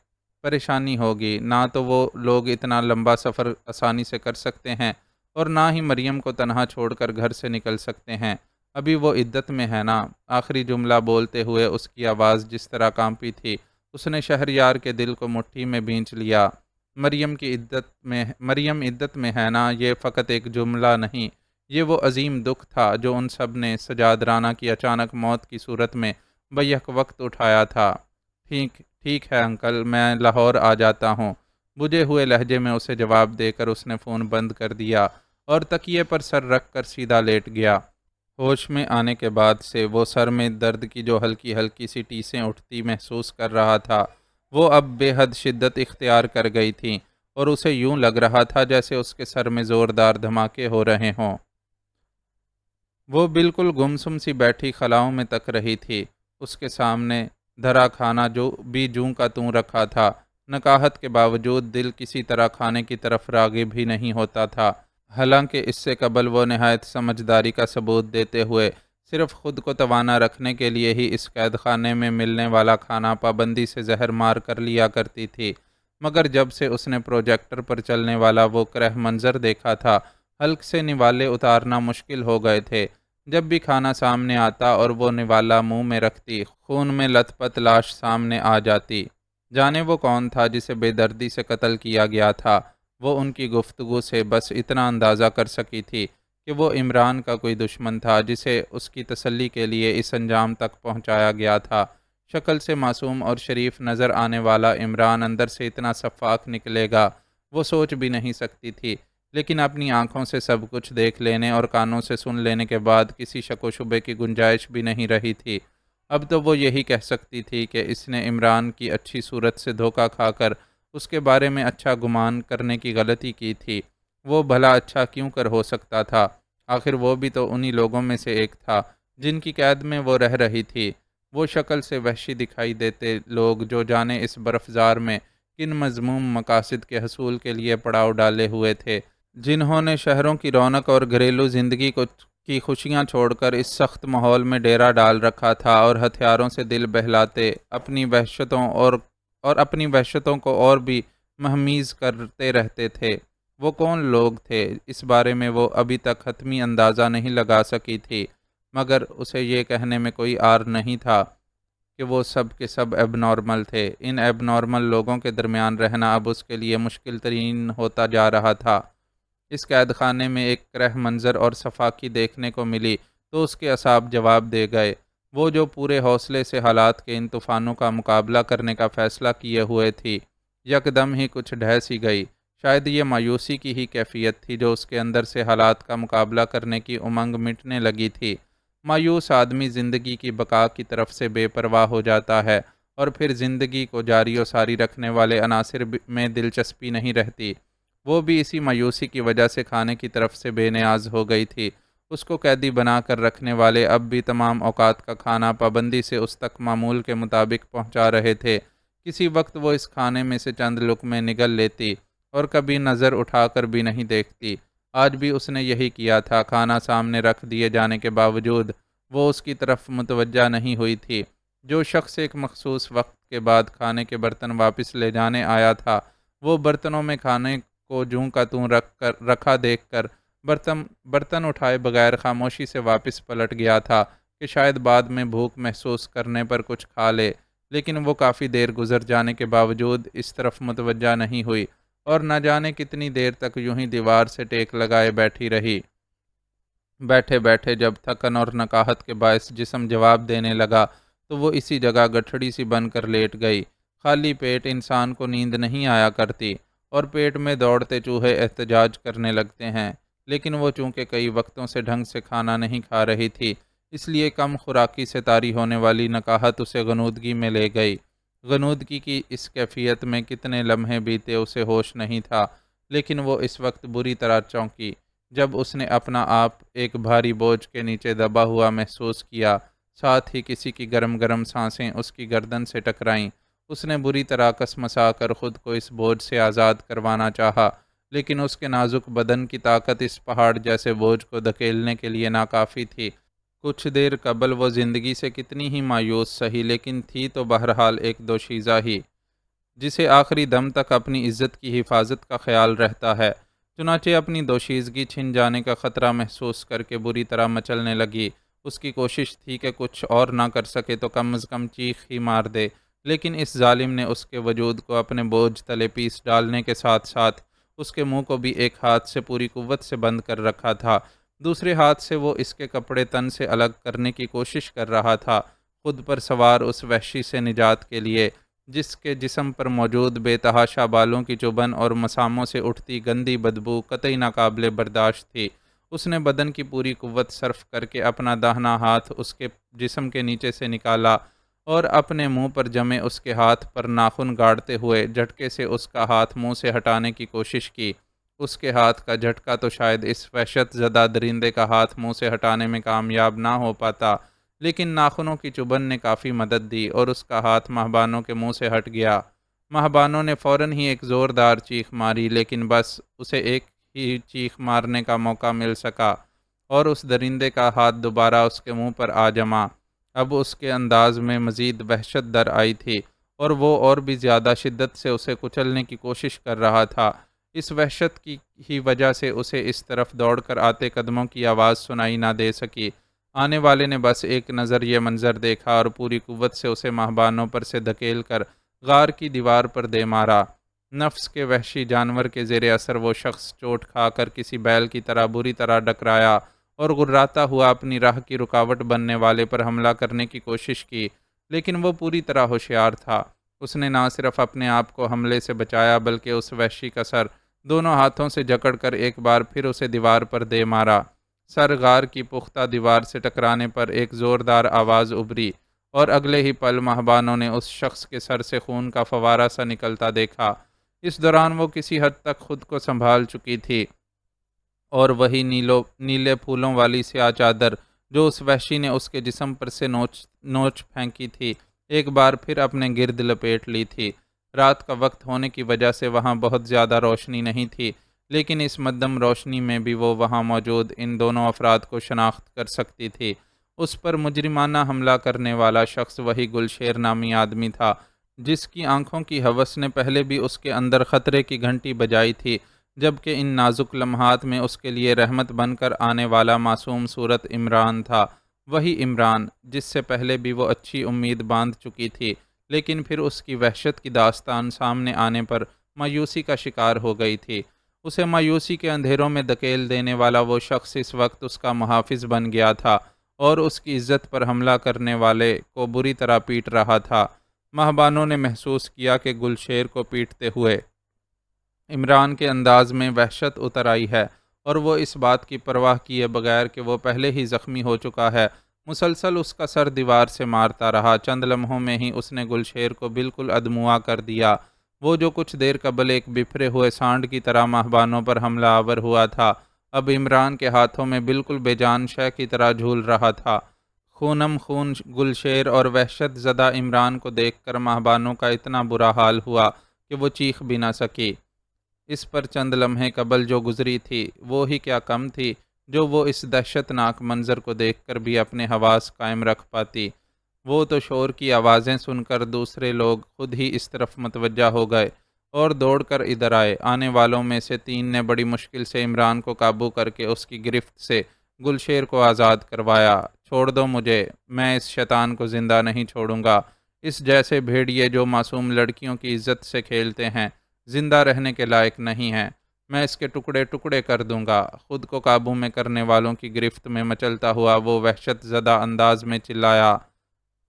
پریشانی ہوگی، نہ تو وہ لوگ اتنا لمبا سفر آسانی سے کر سکتے ہیں اور نہ ہی مریم کو تنہا چھوڑ کر گھر سے نکل سکتے ہیں۔ ابھی وہ عدت میں ہے نا۔ آخری جملہ بولتے ہوئے اس کی آواز جس طرح کانپی تھی، اس نے شہریار کے دل کو مٹھی میں بھینچ لیا۔ مریم عدت میں ہے نا، یہ فقط ایک جملہ نہیں، یہ وہ عظیم دکھ تھا جو ان سب نے سجاد رانا کی اچانک موت کی صورت میں بیک وقت اٹھایا تھا۔ ٹھیک ہے انکل، میں لاہور آ جاتا ہوں، بجھے ہوئے لہجے میں اسے جواب دے کر اس نے فون بند کر دیا اور تکیے پر سر رکھ کر سیدھا لیٹ گیا۔ ہوش میں آنے کے بعد سے وہ سر میں درد کی جو ہلکی ہلکی سی ٹیسیں اٹھتی محسوس کر رہا تھا، وہ اب بے حد شدت اختیار کر گئی تھیں اور اسے یوں لگ رہا تھا جیسے اس کے سر میں زوردار دھماکے ہو رہے ہوں۔ وہ بالکل گمسم سی بیٹھی خلاؤں میں تک رہی تھی۔ اس کے سامنے دھرا کھانا جو بھی جوں کا توں رکھا تھا، نکاہت کے باوجود دل کسی طرح کھانے کی طرف راغب ہی نہیں ہوتا تھا۔ حالانکہ اس سے قبل وہ نہایت سمجھداری کا ثبوت دیتے ہوئے صرف خود کو توانا رکھنے کے لیے ہی اس قید خانے میں ملنے والا کھانا پابندی سے زہر مار کر لیا کرتی تھی، مگر جب سے اس نے پروجیکٹر پر چلنے والا وہ کرہ منظر دیکھا تھا، حلق سے نوالے اتارنا مشکل ہو گئے تھے۔ جب بھی کھانا سامنے آتا اور وہ نوالا منہ میں رکھتی، خون میں لت پت لاش سامنے آ جاتی۔ جانے وہ کون تھا جسے بے دردی سے قتل کیا گیا تھا؟ وہ ان کی گفتگو سے بس اتنا اندازہ کر سکی تھی کہ وہ عمران کا کوئی دشمن تھا جسے اس کی تسلی کے لیے اس انجام تک پہنچایا گیا تھا۔ شکل سے معصوم اور شریف نظر آنے والا عمران اندر سے اتنا شفاف نکلے گا وہ سوچ بھی نہیں سکتی تھی، لیکن اپنی آنکھوں سے سب کچھ دیکھ لینے اور کانوں سے سن لینے کے بعد کسی شک و شبے کی گنجائش بھی نہیں رہی تھی۔ اب تو وہ یہی کہہ سکتی تھی کہ اس نے عمران کی اچھی صورت سے دھوکہ کھا کر اس کے بارے میں اچھا گمان کرنے کی غلطی کی تھی۔ وہ بھلا اچھا کیوں کر ہو سکتا تھا؟ آخر وہ بھی تو انہی لوگوں میں سے ایک تھا جن کی قید میں وہ رہ رہی تھی۔ وہ شکل سے وحشی دکھائی دیتے لوگ جو جانے اس برفزار میں کن مذموم مقاصد کے حصول کے لیے پڑاؤ ڈالے ہوئے تھے، جنہوں نے شہروں کی رونق اور گھریلو زندگی کی خوشیاں چھوڑ کر اس سخت ماحول میں ڈیرا ڈال رکھا تھا اور ہتھیاروں سے دل بہلاتے اپنی وحشتوں کو اور بھی مہمیز کرتے رہتے تھے۔ وہ کون لوگ تھے، اس بارے میں وہ ابھی تک حتمی اندازہ نہیں لگا سکی تھی، مگر اسے یہ کہنے میں کوئی عار نہیں تھا کہ وہ سب کے سب ایب نارمل تھے۔ ان ایب نارمل لوگوں کے درمیان رہنا اب اس کے لیے مشکل ترین ہوتا جا رہا تھا۔ اس قید خانے میں ایک کرہ منظر اور صفاقی دیکھنے کو ملی تو اس کے اعصاب جواب دے گئے۔ وہ جو پورے حوصلے سے حالات کے ان طوفانوں کا مقابلہ کرنے کا فیصلہ کیے ہوئے تھی، یکدم ہی کچھ ڈھہ سی گئی۔ شاید یہ مایوسی کی ہی کیفیت تھی جو اس کے اندر سے حالات کا مقابلہ کرنے کی امنگ مٹنے لگی تھی۔ مایوس آدمی زندگی کی بقا کی طرف سے بے پرواہ ہو جاتا ہے اور پھر زندگی کو جاری و ساری رکھنے والے عناصر میں دلچسپی نہیں رہتی۔ وہ بھی اسی مایوسی کی وجہ سے کھانے کی طرف سے بے نیاز ہو گئی تھی۔ اس کو قیدی بنا کر رکھنے والے اب بھی تمام اوقات کا کھانا پابندی سے اس تک معمول کے مطابق پہنچا رہے تھے۔ کسی وقت وہ اس کھانے میں سے چند لقمے نگل لیتی اور کبھی نظر اٹھا کر بھی نہیں دیکھتی۔ آج بھی اس نے یہی کیا تھا۔ کھانا سامنے رکھ دیے جانے کے باوجود وہ اس کی طرف متوجہ نہیں ہوئی تھی۔ جو شخص ایک مخصوص وقت کے بعد کھانے کے برتن واپس لے جانے آیا تھا، وہ برتنوں میں کھانے کو جوں کا توں رکھا دیکھ کر برتن اٹھائے بغیر خاموشی سے واپس پلٹ گیا تھا کہ شاید بعد میں بھوک محسوس کرنے پر کچھ کھا لے، لیکن وہ کافی دیر گزر جانے کے باوجود اس طرف متوجہ نہیں ہوئی اور نہ جانے کتنی دیر تک یوں ہی دیوار سے ٹیک لگائے بیٹھی رہی۔ بیٹھے بیٹھے جب تھکن اور نکاہت کے باعث جسم جواب دینے لگا تو وہ اسی جگہ گٹھڑی سی بن کر لیٹ گئی۔ خالی پیٹ انسان کو نیند نہیں آیا کرتی اور پیٹ میں دوڑتے چوہے احتجاج کرنے لگتے ہیں، لیکن وہ چونکہ کئی وقتوں سے ڈھنگ سے کھانا نہیں کھا رہی تھی، اس لیے کم خوراکی سے طاری ہونے والی نکاہت اسے غنودگی میں لے گئی۔ غنودگی کی اس کیفیت میں کتنے لمحے بیتے اسے ہوش نہیں تھا، لیکن وہ اس وقت بری طرح چونکی جب اس نے اپنا آپ ایک بھاری بوجھ کے نیچے دبا ہوا محسوس کیا، ساتھ ہی کسی کی گرم گرم سانسیں اس کی گردن سے ٹکرائیں۔ اس نے بری طرح کسمسا کر خود کو اس بوجھ سے آزاد کروانا چاہا، لیکن اس کے نازک بدن کی طاقت اس پہاڑ جیسے بوجھ کو دھکیلنے کے لیے ناکافی تھی۔ کچھ دیر قبل وہ زندگی سے کتنی ہی مایوس سہی، لیکن تھی تو بہرحال ایک دوشیزہ ہی، جسے آخری دم تک اپنی عزت کی حفاظت کا خیال رہتا ہے۔ چنانچہ اپنی دوشیزگی چھن جانے کا خطرہ محسوس کر کے بری طرح مچلنے لگی۔ اس کی کوشش تھی کہ کچھ اور نہ کر سکے تو کم از کم چیخ ہی مار دے، لیکن اس ظالم نے اس کے وجود کو اپنے بوجھ تلے پیس ڈالنے کے ساتھ ساتھ اس کے منہ کو بھی ایک ہاتھ سے پوری قوت سے بند کر رکھا تھا۔ دوسرے ہاتھ سے وہ اس کے کپڑے تن سے الگ کرنے کی کوشش کر رہا تھا، خود پر سوار اس وحشی سے نجات کے لیے جس کے جسم پر موجود بے تحاشا بالوں کی چبھن اور مساموں سے اٹھتی گندی بدبو قطعی ناقابل برداشت تھی۔ اس نے بدن کی پوری قوت صرف کر کے اپنا داہنا ہاتھ اس کے جسم کے نیچے سے نکالا اور اپنے منہ پر جمے اس کے ہاتھ پر ناخن گاڑتے ہوئے جھٹکے سے اس کا ہاتھ منہ سے ہٹانے کی کوشش کی۔ اس کے ہاتھ کا جھٹکا تو شاید اس وحشت زدہ درندے کا ہاتھ منہ سے ہٹانے میں کامیاب نہ ہو پاتا، لیکن ناخنوں کی چبھن نے کافی مدد دی اور اس کا ہاتھ ماہبانوں کے منہ سے ہٹ گیا۔ ماہبانوں نے فوراً ہی ایک زوردار چیخ ماری، لیکن بس اسے ایک ہی چیخ مارنے کا موقع مل سکا اور اس درندے کا ہاتھ دوبارہ اس کے منہ پر آ جما۔ اب اس کے انداز میں مزید وحشت در آئی تھی اور وہ اور بھی زیادہ شدت سے اسے کچلنے کی کوشش کر رہا تھا۔ اس وحشت کی ہی وجہ سے اسے اس طرف دوڑ کر آتے قدموں کی آواز سنائی نہ دے سکی۔ آنے والے نے بس ایک نظر یہ منظر دیکھا اور پوری قوت سے اسے ماہبانوں پر سے دھکیل کر غار کی دیوار پر دے مارا۔ نفس کے وحشی جانور کے زیر اثر وہ شخص چوٹ کھا کر کسی بیل کی طرح بری طرح ڈکرایا اور غراتا ہوا اپنی راہ کی رکاوٹ بننے والے پر حملہ کرنے کی کوشش کی، لیکن وہ پوری طرح ہوشیار تھا۔ اس نے نہ صرف اپنے آپ کو حملے سے بچایا بلکہ اس وحشی کا سر دونوں ہاتھوں سے جکڑ کر ایک بار پھر اسے دیوار پر دے مارا۔ سر غار کی پختہ دیوار سے ٹکرانے پر ایک زوردار آواز ابھری اور اگلے ہی پل ماہبانوں نے اس شخص کے سر سے خون کا فوارہ سا نکلتا دیکھا۔ اس دوران وہ کسی حد تک خود کو سنبھال چکی تھی اور وہی نیلے پھولوں والی سیاہ چادر جو اس وحشی نے اس کے جسم پر سے نوچ پھینکی تھی ایک بار پھر اپنے گرد لپیٹ لی تھی۔ رات کا وقت ہونے کی وجہ سے وہاں بہت زیادہ روشنی نہیں تھی، لیکن اس مدم روشنی میں بھی وہ وہاں موجود ان دونوں افراد کو شناخت کر سکتی تھی۔ اس پر مجرمانہ حملہ کرنے والا شخص وہی گلشیر نامی آدمی تھا جس کی آنکھوں کی ہوس نے پہلے بھی اس کے اندر خطرے کی گھنٹی بجائی تھی، جبکہ ان نازک لمحات میں اس کے لیے رحمت بن کر آنے والا معصوم صورت عمران تھا، وہی عمران جس سے پہلے بھی وہ اچھی امید باندھ چکی تھی، لیکن پھر اس کی وحشت کی داستان سامنے آنے پر مایوسی کا شکار ہو گئی تھی۔ اسے مایوسی کے اندھیروں میں دھکیل دینے والا وہ شخص اس وقت اس کا محافظ بن گیا تھا اور اس کی عزت پر حملہ کرنے والے کو بری طرح پیٹ رہا تھا۔ مہبانوں نے محسوس کیا کہ گلشیر کو پیٹتے ہوئے عمران کے انداز میں وحشت اتر آئی ہے، اور وہ اس بات کی پرواہ کیے بغیر کہ وہ پہلے ہی زخمی ہو چکا ہے، مسلسل اس کا سر دیوار سے مارتا رہا۔ چند لمحوں میں ہی اس نے گلشیر کو بالکل ادموا کر دیا۔ وہ جو کچھ دیر قبل ایک بپھرے ہوئے سانڈ کی طرح مہبانوں پر حملہ آور ہوا تھا، اب عمران کے ہاتھوں میں بالکل بے جان شے کی طرح جھول رہا تھا۔ خونم خون گلشیر اور وحشت زدہ عمران کو دیکھ کر مہبانوں کا اتنا برا حال ہوا کہ وہ چیخ بھی نہ سکی۔ اس پر چند لمحے قبل جو گزری تھی وہ ہی کیا کم تھی جو وہ اس دہشت ناک منظر کو دیکھ کر بھی اپنے حواس قائم رکھ پاتی۔ وہ تو شور کی آوازیں سن کر دوسرے لوگ خود ہی اس طرف متوجہ ہو گئے اور دوڑ کر ادھر آئے۔ آنے والوں میں سے 3 نے بڑی مشکل سے عمران کو قابو کر کے اس کی گرفت سے گلشیر کو آزاد کروایا۔ چھوڑ دو مجھے، میں اس شیطان کو زندہ نہیں چھوڑوں گا۔ اس جیسے بھیڑیے جو معصوم لڑکیوں کی عزت سے کھیلتے ہیں زندہ رہنے کے لائق نہیں ہیں، میں اس کے ٹکڑے ٹکڑے کر دوں گا۔ خود کو قابو میں کرنے والوں کی گرفت میں مچلتا ہوا وہ وحشت زدہ انداز میں چلایا،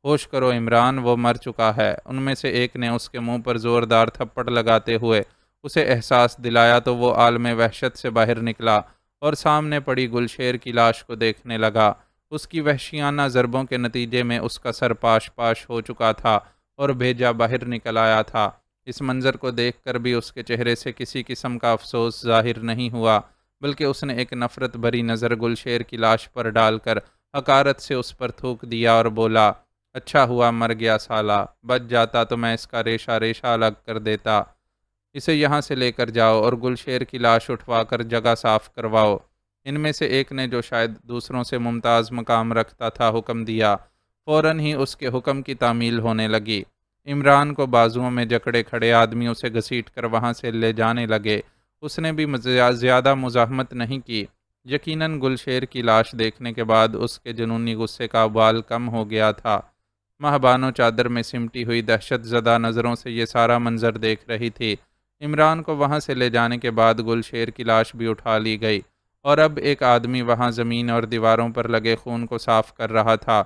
ہوش کرو عمران، وہ مر چکا ہے۔ ان میں سے ایک نے اس کے منہ پر زوردار تھپڑ لگاتے ہوئے اسے احساس دلایا تو وہ عالم وحشت سے باہر نکلا اور سامنے پڑی گلشیر کی لاش کو دیکھنے لگا۔ اس کی وحشیانہ ضربوں کے نتیجے میں اس کا سر پاش پاش ہو چکا تھا اور بھیجا باہر نکل آیا تھا۔ اس منظر کو دیکھ کر بھی اس کے چہرے سے کسی قسم کا افسوس ظاہر نہیں ہوا، بلکہ اس نے ایک نفرت بھری نظر گلشیر کی لاش پر ڈال کر حقارت سے اس پر تھوک دیا اور بولا، اچھا ہوا مر گیا سالا، بچ جاتا تو میں اس کا ریشہ ریشہ الگ کر دیتا۔ اسے یہاں سے لے کر جاؤ اور گلشیر کی لاش اٹھوا کر جگہ صاف کرواؤ۔ ان میں سے ایک نے جو شاید دوسروں سے ممتاز مقام رکھتا تھا حکم دیا۔ فوراً ہی اس کے حکم کی تعمیل ہونے لگی۔ عمران کو بازوؤں میں جکڑے کھڑے آدمی اسے گھسیٹ کر وہاں سے لے جانے لگے۔ اس نے بھی زیادہ مزاحمت نہیں کی۔ یقیناً گلشیر کی لاش دیکھنے کے بعد اس کے جنونی غصے کا ابال کم ہو گیا تھا۔ مہبانو چادر میں سمٹی ہوئی دہشت زدہ نظروں سے یہ سارا منظر دیکھ رہی تھی۔ عمران کو وہاں سے لے جانے کے بعد گلشیر کی لاش بھی اٹھا لی گئی اور اب ایک آدمی وہاں زمین اور دیواروں پر لگے خون کو صاف کر رہا تھا۔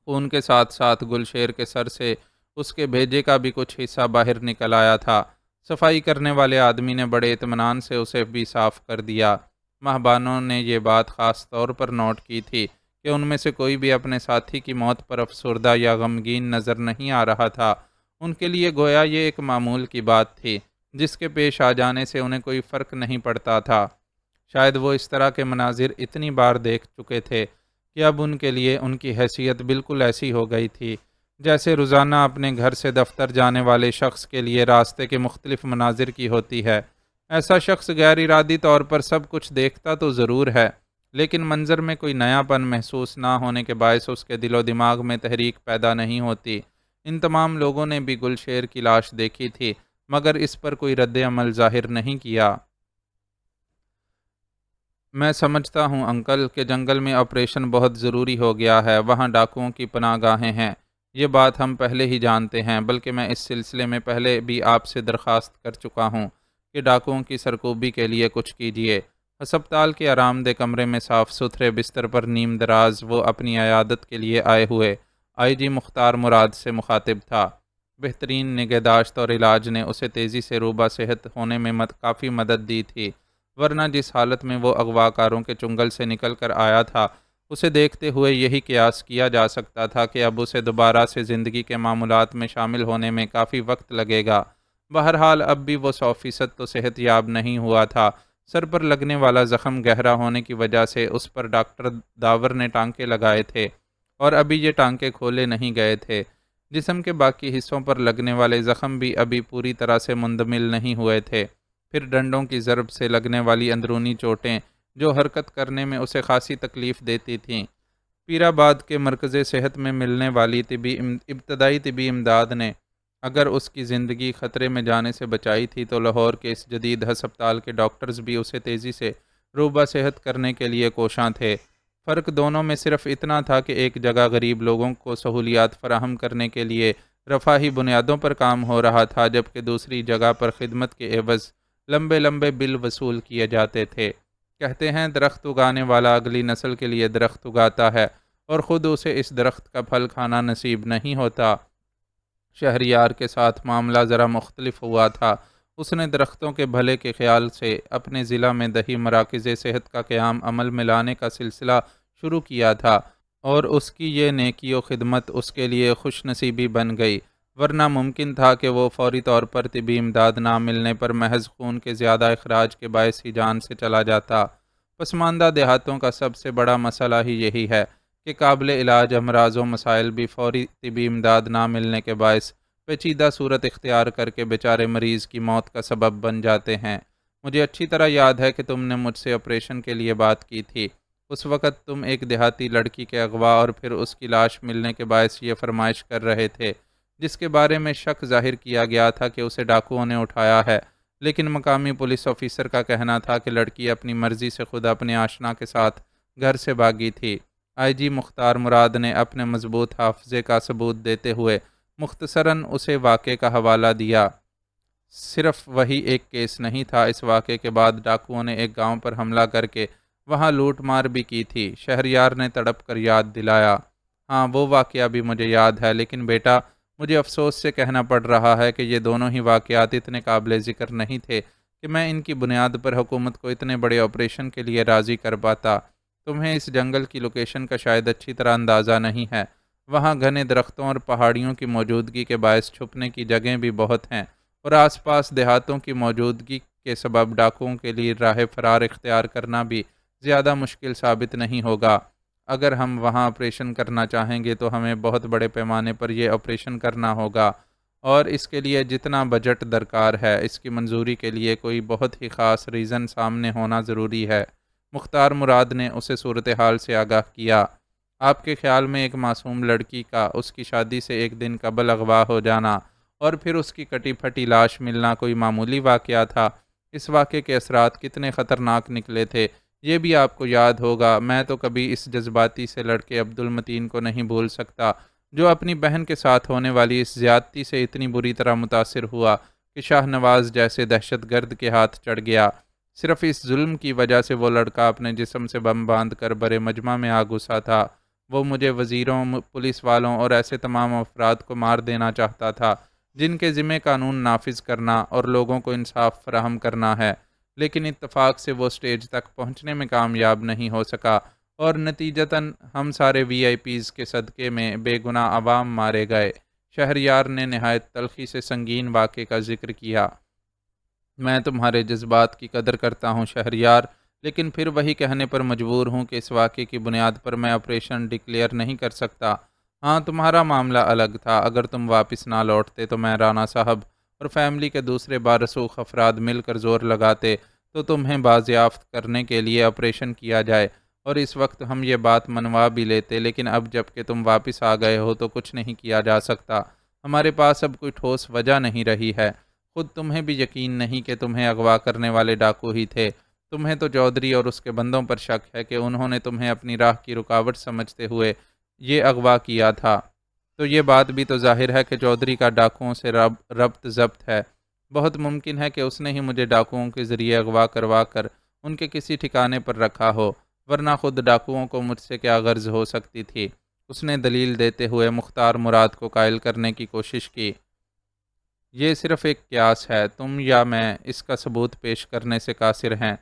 خون کے ساتھ ساتھ گلشیر کے سر سے اس کے بھیجے کا بھی کچھ حصہ باہر نکل آیا تھا۔ صفائی کرنے والے آدمی نے بڑے اطمینان سے اسے بھی صاف کر دیا۔ مہبانوں نے یہ بات خاص طور پر نوٹ کی تھی کہ ان میں سے کوئی بھی اپنے ساتھی کی موت پر افسردہ یا غمگین نظر نہیں آ رہا تھا۔ ان کے لیے گویا یہ ایک معمول کی بات تھی جس کے پیش آ جانے سے انہیں کوئی فرق نہیں پڑتا تھا۔ شاید وہ اس طرح کے مناظر اتنی بار دیکھ چکے تھے کہ اب ان کے لیے ان کی حیثیت بالکل ایسی ہو گئی تھی جیسے روزانہ اپنے گھر سے دفتر جانے والے شخص کے لیے راستے کے مختلف مناظر کی ہوتی ہے۔ ایسا شخص غیر ارادی طور پر سب کچھ دیکھتا تو ضرور ہے، لیکن منظر میں کوئی نیا پن محسوس نہ ہونے کے باعث اس کے دل و دماغ میں تحریک پیدا نہیں ہوتی۔ ان تمام لوگوں نے بھی گلشیر کی لاش دیکھی تھی مگر اس پر کوئی رد عمل ظاہر نہیں کیا۔ میں سمجھتا ہوں انکل کہ جنگل میں آپریشن بہت ضروری ہو گیا ہے، وہاں ڈاکوؤں کی پناہ گاہیں ہیں۔ یہ بات ہم پہلے ہی جانتے ہیں، بلکہ میں اس سلسلے میں پہلے بھی آپ سے درخواست کر چکا ہوں کہ ڈاکوؤں کی سرکوبی کے لیے کچھ کیجیے۔ ہسپتال کے آرام دہ کمرے میں صاف ستھرے بستر پر نیم دراز وہ اپنی عیادت کے لیے آئے ہوئے آئی جی مختار مراد سے مخاطب تھا۔ بہترین نگہداشت اور علاج نے اسے تیزی سے روبہ صحت ہونے میں کافی مدد دی تھی، ورنہ جس حالت میں وہ اغوا کاروں کے چنگل سے نکل کر آیا تھا اسے دیکھتے ہوئے یہی قیاس کیا جا سکتا تھا کہ اب اسے دوبارہ سے زندگی کے معمولات میں شامل ہونے میں کافی وقت لگے گا۔ بہرحال اب بھی وہ 100% تو صحت یاب نہیں ہوا تھا۔ سر پر لگنے والا زخم گہرا ہونے کی وجہ سے اس پر ڈاکٹر داور نے ٹانکے لگائے تھے اور ابھی یہ ٹانکے کھولے نہیں گئے تھے۔ جسم کے باقی حصوں پر لگنے والے زخم بھی ابھی پوری طرح سے مندمل نہیں ہوئے تھے۔ پھر ڈنڈوں کی ضرب سے لگنے والی اندرونی چوٹیں جو حرکت کرنے میں اسے خاصی تکلیف دیتی تھیں۔ پیر آباد کے مرکز صحت میں ملنے والی ابتدائی طبی امداد نے اگر اس کی زندگی خطرے میں جانے سے بچائی تھی تو لاہور کے اس جدید ہسپتال کے ڈاکٹرز بھی اسے تیزی سے روبہ صحت کرنے کے لیے کوشاں تھے۔ فرق دونوں میں صرف اتنا تھا کہ ایک جگہ غریب لوگوں کو سہولیات فراہم کرنے کے لیے رفاہی بنیادوں پر کام ہو رہا تھا، جبکہ دوسری جگہ پر خدمت کے عوض لمبے لمبے بل وصول کیے جاتے تھے۔ کہتے ہیں درخت اگانے والا اگلی نسل کے لیے درخت اگاتا ہے اور خود اسے اس درخت کا پھل کھانا نصیب نہیں ہوتا۔ شہریار کے ساتھ معاملہ ذرا مختلف ہوا تھا۔ اس نے درختوں کے بھلے کے خیال سے اپنے ضلع میں دیہی مراکز صحت کا قیام عمل میں لانے کا سلسلہ شروع کیا تھا، اور اس کی یہ نیکی و خدمت اس کے لیے خوش نصیبی بن گئی، ورنہ ممکن تھا کہ وہ فوری طور پر طبی امداد نہ ملنے پر محض خون کے زیادہ اخراج کے باعث ہی جان سے چلا جاتا۔ پسماندہ دیہاتوں کا سب سے بڑا مسئلہ ہی یہی ہے کہ قابل علاج امراض و مسائل بھی فوری طبی امداد نہ ملنے کے باعث پیچیدہ صورت اختیار کر کے بیچارے مریض کی موت کا سبب بن جاتے ہیں۔ مجھے اچھی طرح یاد ہے کہ تم نے مجھ سے آپریشن کے لیے بات کی تھی۔ اس وقت تم ایک دیہاتی لڑکی کے اغوا اور پھر اس کی لاش ملنے کے باعث یہ فرمائش کر رہے تھے، جس کے بارے میں شک ظاہر کیا گیا تھا کہ اسے ڈاکوؤں نے اٹھایا ہے، لیکن مقامی پولیس آفیسر کا کہنا تھا کہ لڑکی اپنی مرضی سے خود اپنے آشنا کے ساتھ گھر سے بھاگی تھی۔ آئی جی مختار مراد نے اپنے مضبوط حافظے کا ثبوت دیتے ہوئے مختصراً اسے واقعے کا حوالہ دیا۔ صرف وہی ایک کیس نہیں تھا، اس واقعے کے بعد ڈاکوؤں نے ایک گاؤں پر حملہ کر کے وہاں لوٹ مار بھی کی تھی۔ شہریار نے تڑپ کر یاد دلایا۔ ہاں، وہ واقعہ بھی مجھے یاد ہے، لیکن بیٹا مجھے افسوس سے کہنا پڑ رہا ہے کہ یہ دونوں ہی واقعات اتنے قابل ذکر نہیں تھے کہ میں ان کی بنیاد پر حکومت کو اتنے بڑے آپریشن کے لیے راضی کر پاتا۔ تمہیں اس جنگل کی لوکیشن کا شاید اچھی طرح اندازہ نہیں ہے۔ وہاں گھنے درختوں اور پہاڑیوں کی موجودگی کے باعث چھپنے کی جگہیں بھی بہت ہیں، اور آس پاس دیہاتوں کی موجودگی کے سبب ڈاکوؤں کے لیے راہ فرار اختیار کرنا بھی زیادہ مشکل ثابت نہیں ہوگا۔ اگر ہم وہاں آپریشن کرنا چاہیں گے تو ہمیں بہت بڑے پیمانے پر یہ آپریشن کرنا ہوگا، اور اس کے لیے جتنا بجٹ درکار ہے اس کی منظوری کے لیے کوئی بہت ہی خاص ریزن سامنے ہونا ضروری ہے۔ مختار مراد نے اسے صورتحال سے آگاہ کیا۔ آپ کے خیال میں ایک معصوم لڑکی کا اس کی شادی سے ایک دن قبل اغوا ہو جانا اور پھر اس کی کٹی پھٹی لاش ملنا کوئی معمولی واقعہ تھا؟ اس واقعے کے اثرات کتنے خطرناک نکلے تھے یہ بھی آپ کو یاد ہوگا۔ میں تو کبھی اس جذباتی سے لڑکے عبد المتین کو نہیں بھول سکتا جو اپنی بہن کے ساتھ ہونے والی اس زیادتی سے اتنی بری طرح متاثر ہوا کہ شاہ نواز جیسے دہشت گرد کے ہاتھ چڑھ گیا۔ صرف اس ظلم کی وجہ سے وہ لڑکا اپنے جسم سے بم باندھ کر برے مجمع میں آ گھسا تھا۔ وہ مجھے وزیروں، پولیس والوں اور ایسے تمام افراد کو مار دینا چاہتا تھا جن کے ذمہ قانون نافذ کرنا اور لوگوں کو انصاف فراہم کرنا ہے، لیکن اتفاق سے وہ سٹیج تک پہنچنے میں کامیاب نہیں ہو سکا، اور نتیجتاً ہم سارے وی آئی پیز کے صدقے میں بے گناہ عوام مارے گئے۔ شہریار نے نہایت تلخی سے سنگین واقعے کا ذکر کیا۔ میں تمہارے جذبات کی قدر کرتا ہوں شہریار، لیکن پھر وہی کہنے پر مجبور ہوں کہ اس واقعے کی بنیاد پر میں آپریشن ڈکلیئر نہیں کر سکتا۔ ہاں، تمہارا معاملہ الگ تھا۔ اگر تم واپس نہ لوٹتے تو میں رانا صاحب اور فیملی کے دوسرے بارسوخ افراد مل کر زور لگاتے تو تمہیں بازیافت کرنے کے لیے آپریشن کیا جائے، اور اس وقت ہم یہ بات منوا بھی لیتے، لیکن اب جب کہ تم واپس آ گئے ہو تو کچھ نہیں کیا جا سکتا۔ ہمارے پاس اب کوئی ٹھوس وجہ نہیں رہی ہے۔ خود تمہیں بھی یقین نہیں کہ تمہیں اغوا کرنے والے ڈاکو ہی تھے۔ تمہیں تو چودھری اور اس کے بندوں پر شک ہے کہ انہوں نے تمہیں اپنی راہ کی رکاوٹ سمجھتے ہوئے یہ اغوا کیا تھا۔ تو یہ بات بھی تو ظاہر ہے کہ چودھری کا ڈاکوؤں سے ربط ضبط ہے۔ بہت ممکن ہے کہ اس نے ہی مجھے ڈاکوؤں کے ذریعے اغوا کروا کر ان کے کسی ٹھکانے پر رکھا ہو، ورنہ خود ڈاکوؤں کو مجھ سے کیا غرض ہو سکتی تھی؟ اس نے دلیل دیتے ہوئے مختار مراد کو قائل کرنے کی کوشش کی۔ یہ صرف ایک قیاس ہے، تم یا میں اس کا ثبوت پیش کرنے سے قاصر ہیں،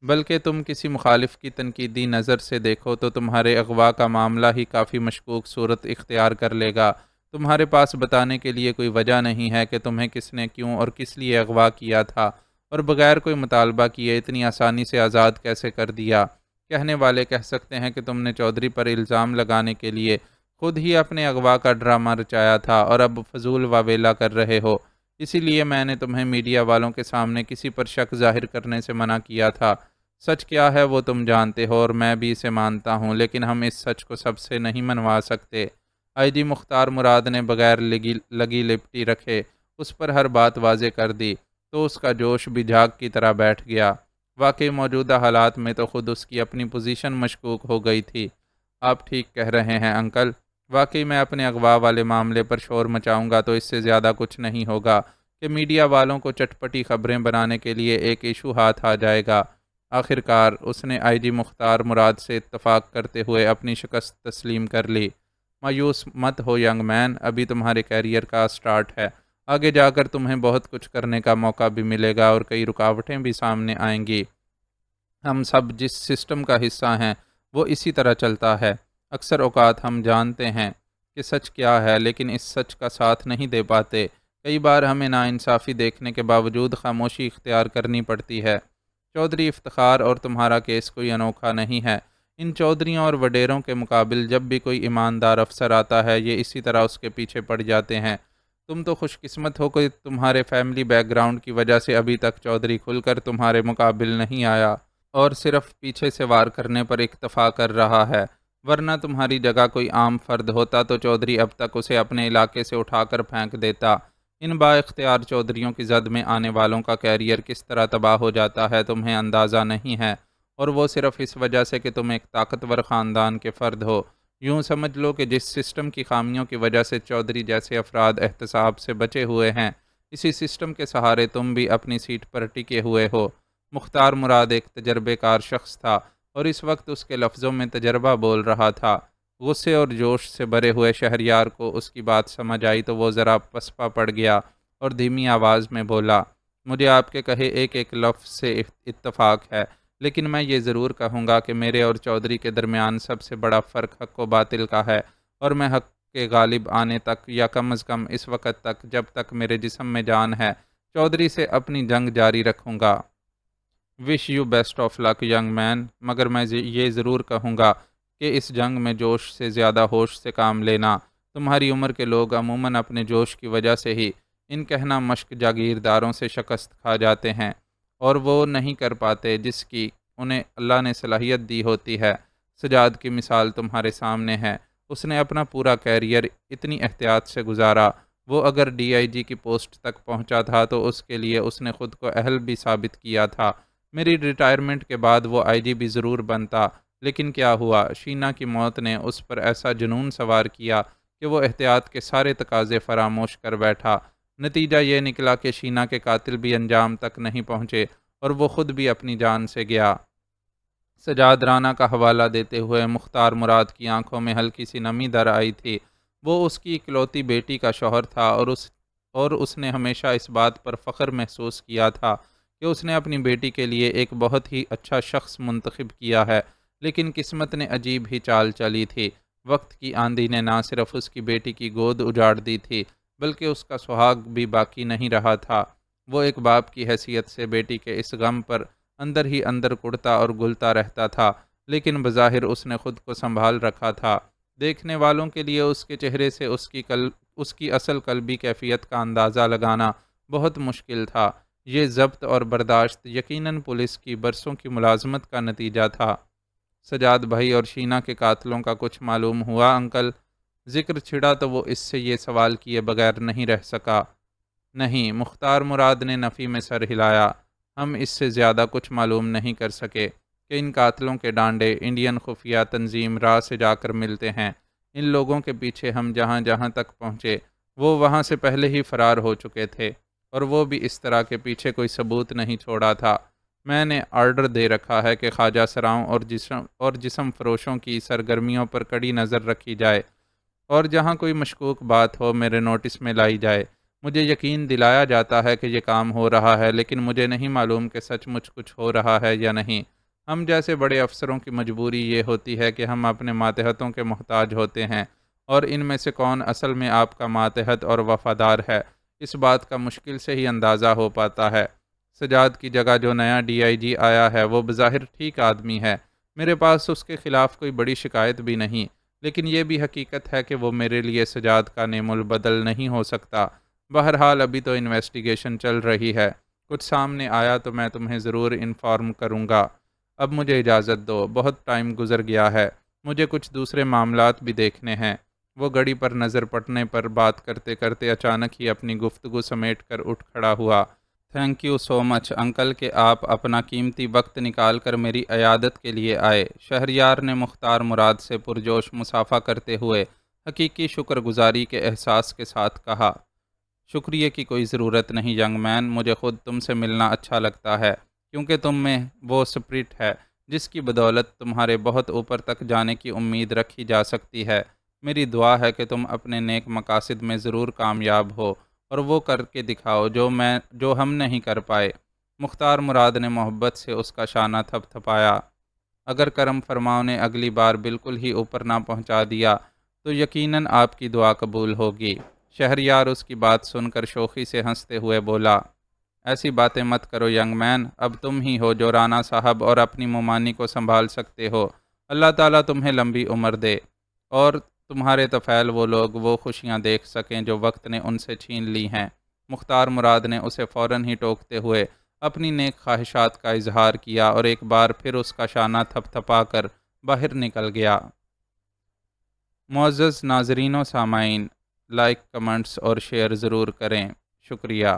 بلکہ تم کسی مخالف کی تنقیدی نظر سے دیکھو تو تمہارے اغوا کا معاملہ ہی کافی مشکوک صورت اختیار کر لے گا۔ تمہارے پاس بتانے کے لیے کوئی وجہ نہیں ہے کہ تمہیں کس نے کیوں اور کس لیے اغوا کیا تھا، اور بغیر کوئی مطالبہ کیے اتنی آسانی سے آزاد کیسے کر دیا۔ کہنے والے کہہ سکتے ہیں کہ تم نے چودھری پر الزام لگانے کے لیے خود ہی اپنے اغوا کا ڈرامہ رچایا تھا اور اب فضول واویلا کر رہے ہو۔ اسی لیے میں نے تمہیں میڈیا والوں کے سامنے کسی پر شک ظاہر کرنے سے منع کیا تھا۔ سچ کیا ہے وہ تم جانتے ہو اور میں بھی اسے مانتا ہوں، لیکن ہم اس سچ کو سب سے نہیں منوا سکتے۔ آئی جی مختار مراد نے بغیر لگی لپٹی رکھے اس پر ہر بات واضح کر دی تو اس کا جوش بھی جھاگ کی طرح بیٹھ گیا۔ واقعی موجودہ حالات میں تو خود اس کی اپنی پوزیشن مشکوک ہو گئی تھی۔ آپ ٹھیک کہہ رہے ہیں انکل، واقعی میں اپنے اغوا والے معاملے پر شور مچاؤں گا تو اس سے زیادہ کچھ نہیں ہوگا کہ میڈیا والوں کو چٹپٹی خبریں بنانے کے لیے ایک ایشو ہاتھ آ جائے گا۔ آخر کار اس نے آئی جی مختار مراد سے اتفاق کرتے ہوئے اپنی شکست تسلیم کر لی۔ مایوس مت ہو ینگ مین، ابھی تمہارے کیریئر کا سٹارٹ ہے، آگے جا کر تمہیں بہت کچھ کرنے کا موقع بھی ملے گا اور کئی رکاوٹیں بھی سامنے آئیں گی۔ ہم سب جس سسٹم کا حصہ ہیں وہ اسی طرح چلتا ہے۔ اکثر اوقات ہم جانتے ہیں کہ سچ کیا ہے لیکن اس سچ کا ساتھ نہیں دے پاتے۔ کئی بار ہمیں ناانصافی دیکھنے کے باوجود خاموشی اختیار کرنی پڑتی ہے۔ چودھری افتخار اور تمہارا کیس کوئی انوکھا نہیں ہے۔ ان چودھریوں اور وڈیروں کے مقابل جب بھی کوئی ایماندار افسر آتا ہے یہ اسی طرح اس کے پیچھے پڑ جاتے ہیں۔ تم تو خوش قسمت ہو کہ تمہارے فیملی بیک گراؤنڈ کی وجہ سے ابھی تک چودھری کھل کر تمہارے مقابل نہیں آیا اور صرف پیچھے سے وار کرنے پر اکتفا کر رہا ہے، ورنہ تمہاری جگہ کوئی عام فرد ہوتا تو چودھری اب تک اسے اپنے علاقے سے اٹھا کر پھینک دیتا۔ ان با اختیار چودھریوں کی زد میں آنے والوں کا کیریئر کس طرح تباہ ہو جاتا ہے تمہیں اندازہ نہیں ہے، اور وہ صرف اس وجہ سے کہ تم ایک طاقتور خاندان کے فرد ہو۔ یوں سمجھ لو کہ جس سسٹم کی خامیوں کی وجہ سے چودھری جیسے افراد احتساب سے بچے ہوئے ہیں، اسی سسٹم کے سہارے تم بھی اپنی سیٹ پر ٹکے ہوئے ہو۔ مختار مراد ایک تجربے کار شخص تھا اور اس وقت اس کے لفظوں میں تجربہ بول رہا تھا۔ غصے اور جوش سے بھرے ہوئے شہریار کو اس کی بات سمجھ آئی تو وہ ذرا پسپا پڑ گیا اور دھیمی آواز میں بولا، مجھے آپ کے کہے ایک ایک لفظ سے اتفاق ہے، لیکن میں یہ ضرور کہوں گا کہ میرے اور چودھری کے درمیان سب سے بڑا فرق حق و باطل کا ہے، اور میں حق کے غالب آنے تک یا کم از کم اس وقت تک جب تک میرے جسم میں جان ہے چودھری سے اپنی جنگ جاری رکھوں گا۔ Wish you best of luck young man, مگر میں یہ ضرور کہوں گا کہ اس جنگ میں جوش سے زیادہ ہوش سے کام لینا۔ تمہاری عمر کے لوگ عموماً اپنے جوش کی وجہ سے ہی ان کہنا مشق جاگیرداروں سے شکست کھا جاتے ہیں اور وہ نہیں کر پاتے جس کی انہیں اللہ نے صلاحیت دی ہوتی ہے۔ سجاد کی مثال تمہارے سامنے ہے، اس نے اپنا پورا کیریئر اتنی احتیاط سے گزارا، وہ اگر ڈی آئی جی کی پوسٹ تک پہنچا تھا تو اس کے لیے اس نے خود کو اہل بھی ثابت کیا تھا۔ میری ریٹائرمنٹ کے بعد وہ آئی جی بھی ضرور بنتا، لیکن کیا ہوا، شینا کی موت نے اس پر ایسا جنون سوار کیا کہ وہ احتیاط کے سارے تقاضے فراموش کر بیٹھا۔ نتیجہ یہ نکلا کہ شینا کے قاتل بھی انجام تک نہیں پہنچے اور وہ خود بھی اپنی جان سے گیا۔ سجاد رانا کا حوالہ دیتے ہوئے مختار مراد کی آنکھوں میں ہلکی سی نمی در آئی تھی۔ وہ اس کی اکلوتی بیٹی کا شوہر تھا اور اس نے ہمیشہ اس بات پر فخر محسوس کیا تھا کہ اس نے اپنی بیٹی کے لیے ایک بہت ہی اچھا شخص منتخب کیا ہے، لیکن قسمت نے عجیب ہی چال چلی تھی۔ وقت کی آندھی نے نہ صرف اس کی بیٹی کی گود اجاڑ دی تھی بلکہ اس کا سہاگ بھی باقی نہیں رہا تھا۔ وہ ایک باپ کی حیثیت سے بیٹی کے اس غم پر اندر ہی اندر کڑتا اور گلتا رہتا تھا، لیکن بظاہر اس نے خود کو سنبھال رکھا تھا۔ دیکھنے والوں کے لیے اس کے چہرے سے اس کی اصل قلبی کیفیت کا اندازہ لگانا بہت مشکل تھا۔ یہ ضبط اور برداشت یقیناً پولیس کی برسوں کی ملازمت کا نتیجہ تھا۔ سجاد بھائی اور شینا کے قاتلوں کا کچھ معلوم ہوا انکل؟ ذکر چھڑا تو وہ اس سے یہ سوال کیے بغیر نہیں رہ سکا۔ نہیں، مختار مراد نے نفی میں سر ہلایا، ہم اس سے زیادہ کچھ معلوم نہیں کر سکے کہ ان قاتلوں کے ڈانڈے انڈین خفیہ تنظیم را سے جا کر ملتے ہیں۔ ان لوگوں کے پیچھے ہم جہاں جہاں تک پہنچے وہ وہاں سے پہلے ہی فرار ہو چکے تھے، اور وہ بھی اس طرح کے پیچھے کوئی ثبوت نہیں چھوڑا تھا۔ میں نے آرڈر دے رکھا ہے کہ خواجہ سراؤں اور جسم فروشوں کی سرگرمیوں پر کڑی نظر رکھی جائے، اور جہاں کوئی مشکوک بات ہو میرے نوٹس میں لائی جائے۔ مجھے یقین دلایا جاتا ہے کہ یہ کام ہو رہا ہے، لیکن مجھے نہیں معلوم کہ سچ مچ کچھ ہو رہا ہے یا نہیں۔ ہم جیسے بڑے افسروں کی مجبوری یہ ہوتی ہے کہ ہم اپنے ماتحتوں کے محتاج ہوتے ہیں، اور ان میں سے کون اصل میں آپ کا ماتحت اور وفادار ہے اس بات کا مشکل سے ہی اندازہ ہو پاتا ہے۔ سجاد کی جگہ جو نیا ڈی آئی جی آیا ہے وہ بظاہر ٹھیک آدمی ہے، میرے پاس اس کے خلاف کوئی بڑی شکایت بھی نہیں، لیکن یہ بھی حقیقت ہے کہ وہ میرے لیے سجاد کا نعم البدل نہیں ہو سکتا۔ بہرحال ابھی تو انویسٹیگیشن چل رہی ہے، کچھ سامنے آیا تو میں تمہیں ضرور انفارم کروں گا۔ اب مجھے اجازت دو، بہت ٹائم گزر گیا ہے، مجھے کچھ دوسرے معاملات بھی دیکھنے ہیں۔ وہ گھڑی پر نظر پڑنے پر بات کرتے کرتے اچانک ہی اپنی گفتگو سمیٹ کر اٹھ کھڑا ہوا۔ Thank you so much uncle کہ آپ اپنا قیمتی وقت نکال کر میری عیادت کے لیے آئے، شہریار نے مختار مراد سے پرجوش مصافحہ کرتے ہوئے حقیقی شکر گزاری کے احساس کے ساتھ کہا۔ شکریہ کی کوئی ضرورت نہیں ینگ مین، مجھے خود تم سے ملنا اچھا لگتا ہے، کیونکہ تم میں وہ سپرٹ ہے جس کی بدولت تمہارے بہت اوپر تک جانے کی امید رکھی جا سکتی ہے۔ میری دعا ہے کہ تم اپنے نیک مقاصد میں ضرور کامیاب ہو اور وہ کر کے دکھاؤ جو ہم نہیں کر پائے۔ مختار مراد نے محبت سے اس کا شانہ تھپ تھپایا۔ اگر کرم فرماؤ نے اگلی بار بالکل ہی اوپر نہ پہنچا دیا تو یقیناً آپ کی دعا قبول ہوگی۔ شہریار اس کی بات سن کر شوخی سے ہنستے ہوئے بولا، ایسی باتیں مت کرو ینگ مین، اب تم ہی ہو جو رانا صاحب اور اپنی ممانی کو سنبھال سکتے ہو۔ اللہ تعالیٰ تمہیں لمبی عمر دے اور تمہارے طفیل وہ لوگ وہ خوشیاں دیکھ سکیں جو وقت نے ان سے چھین لی ہیں۔ مختار مراد نے اسے فوراً ہی ٹوکتے ہوئے اپنی نیک خواہشات کا اظہار کیا اور ایک بار پھر اس کا شانہ تھپ تھپا کر باہر نکل گیا۔ معزز ناظرین و سامعین، لائک، کمنٹس اور شیئر ضرور کریں، شکریہ۔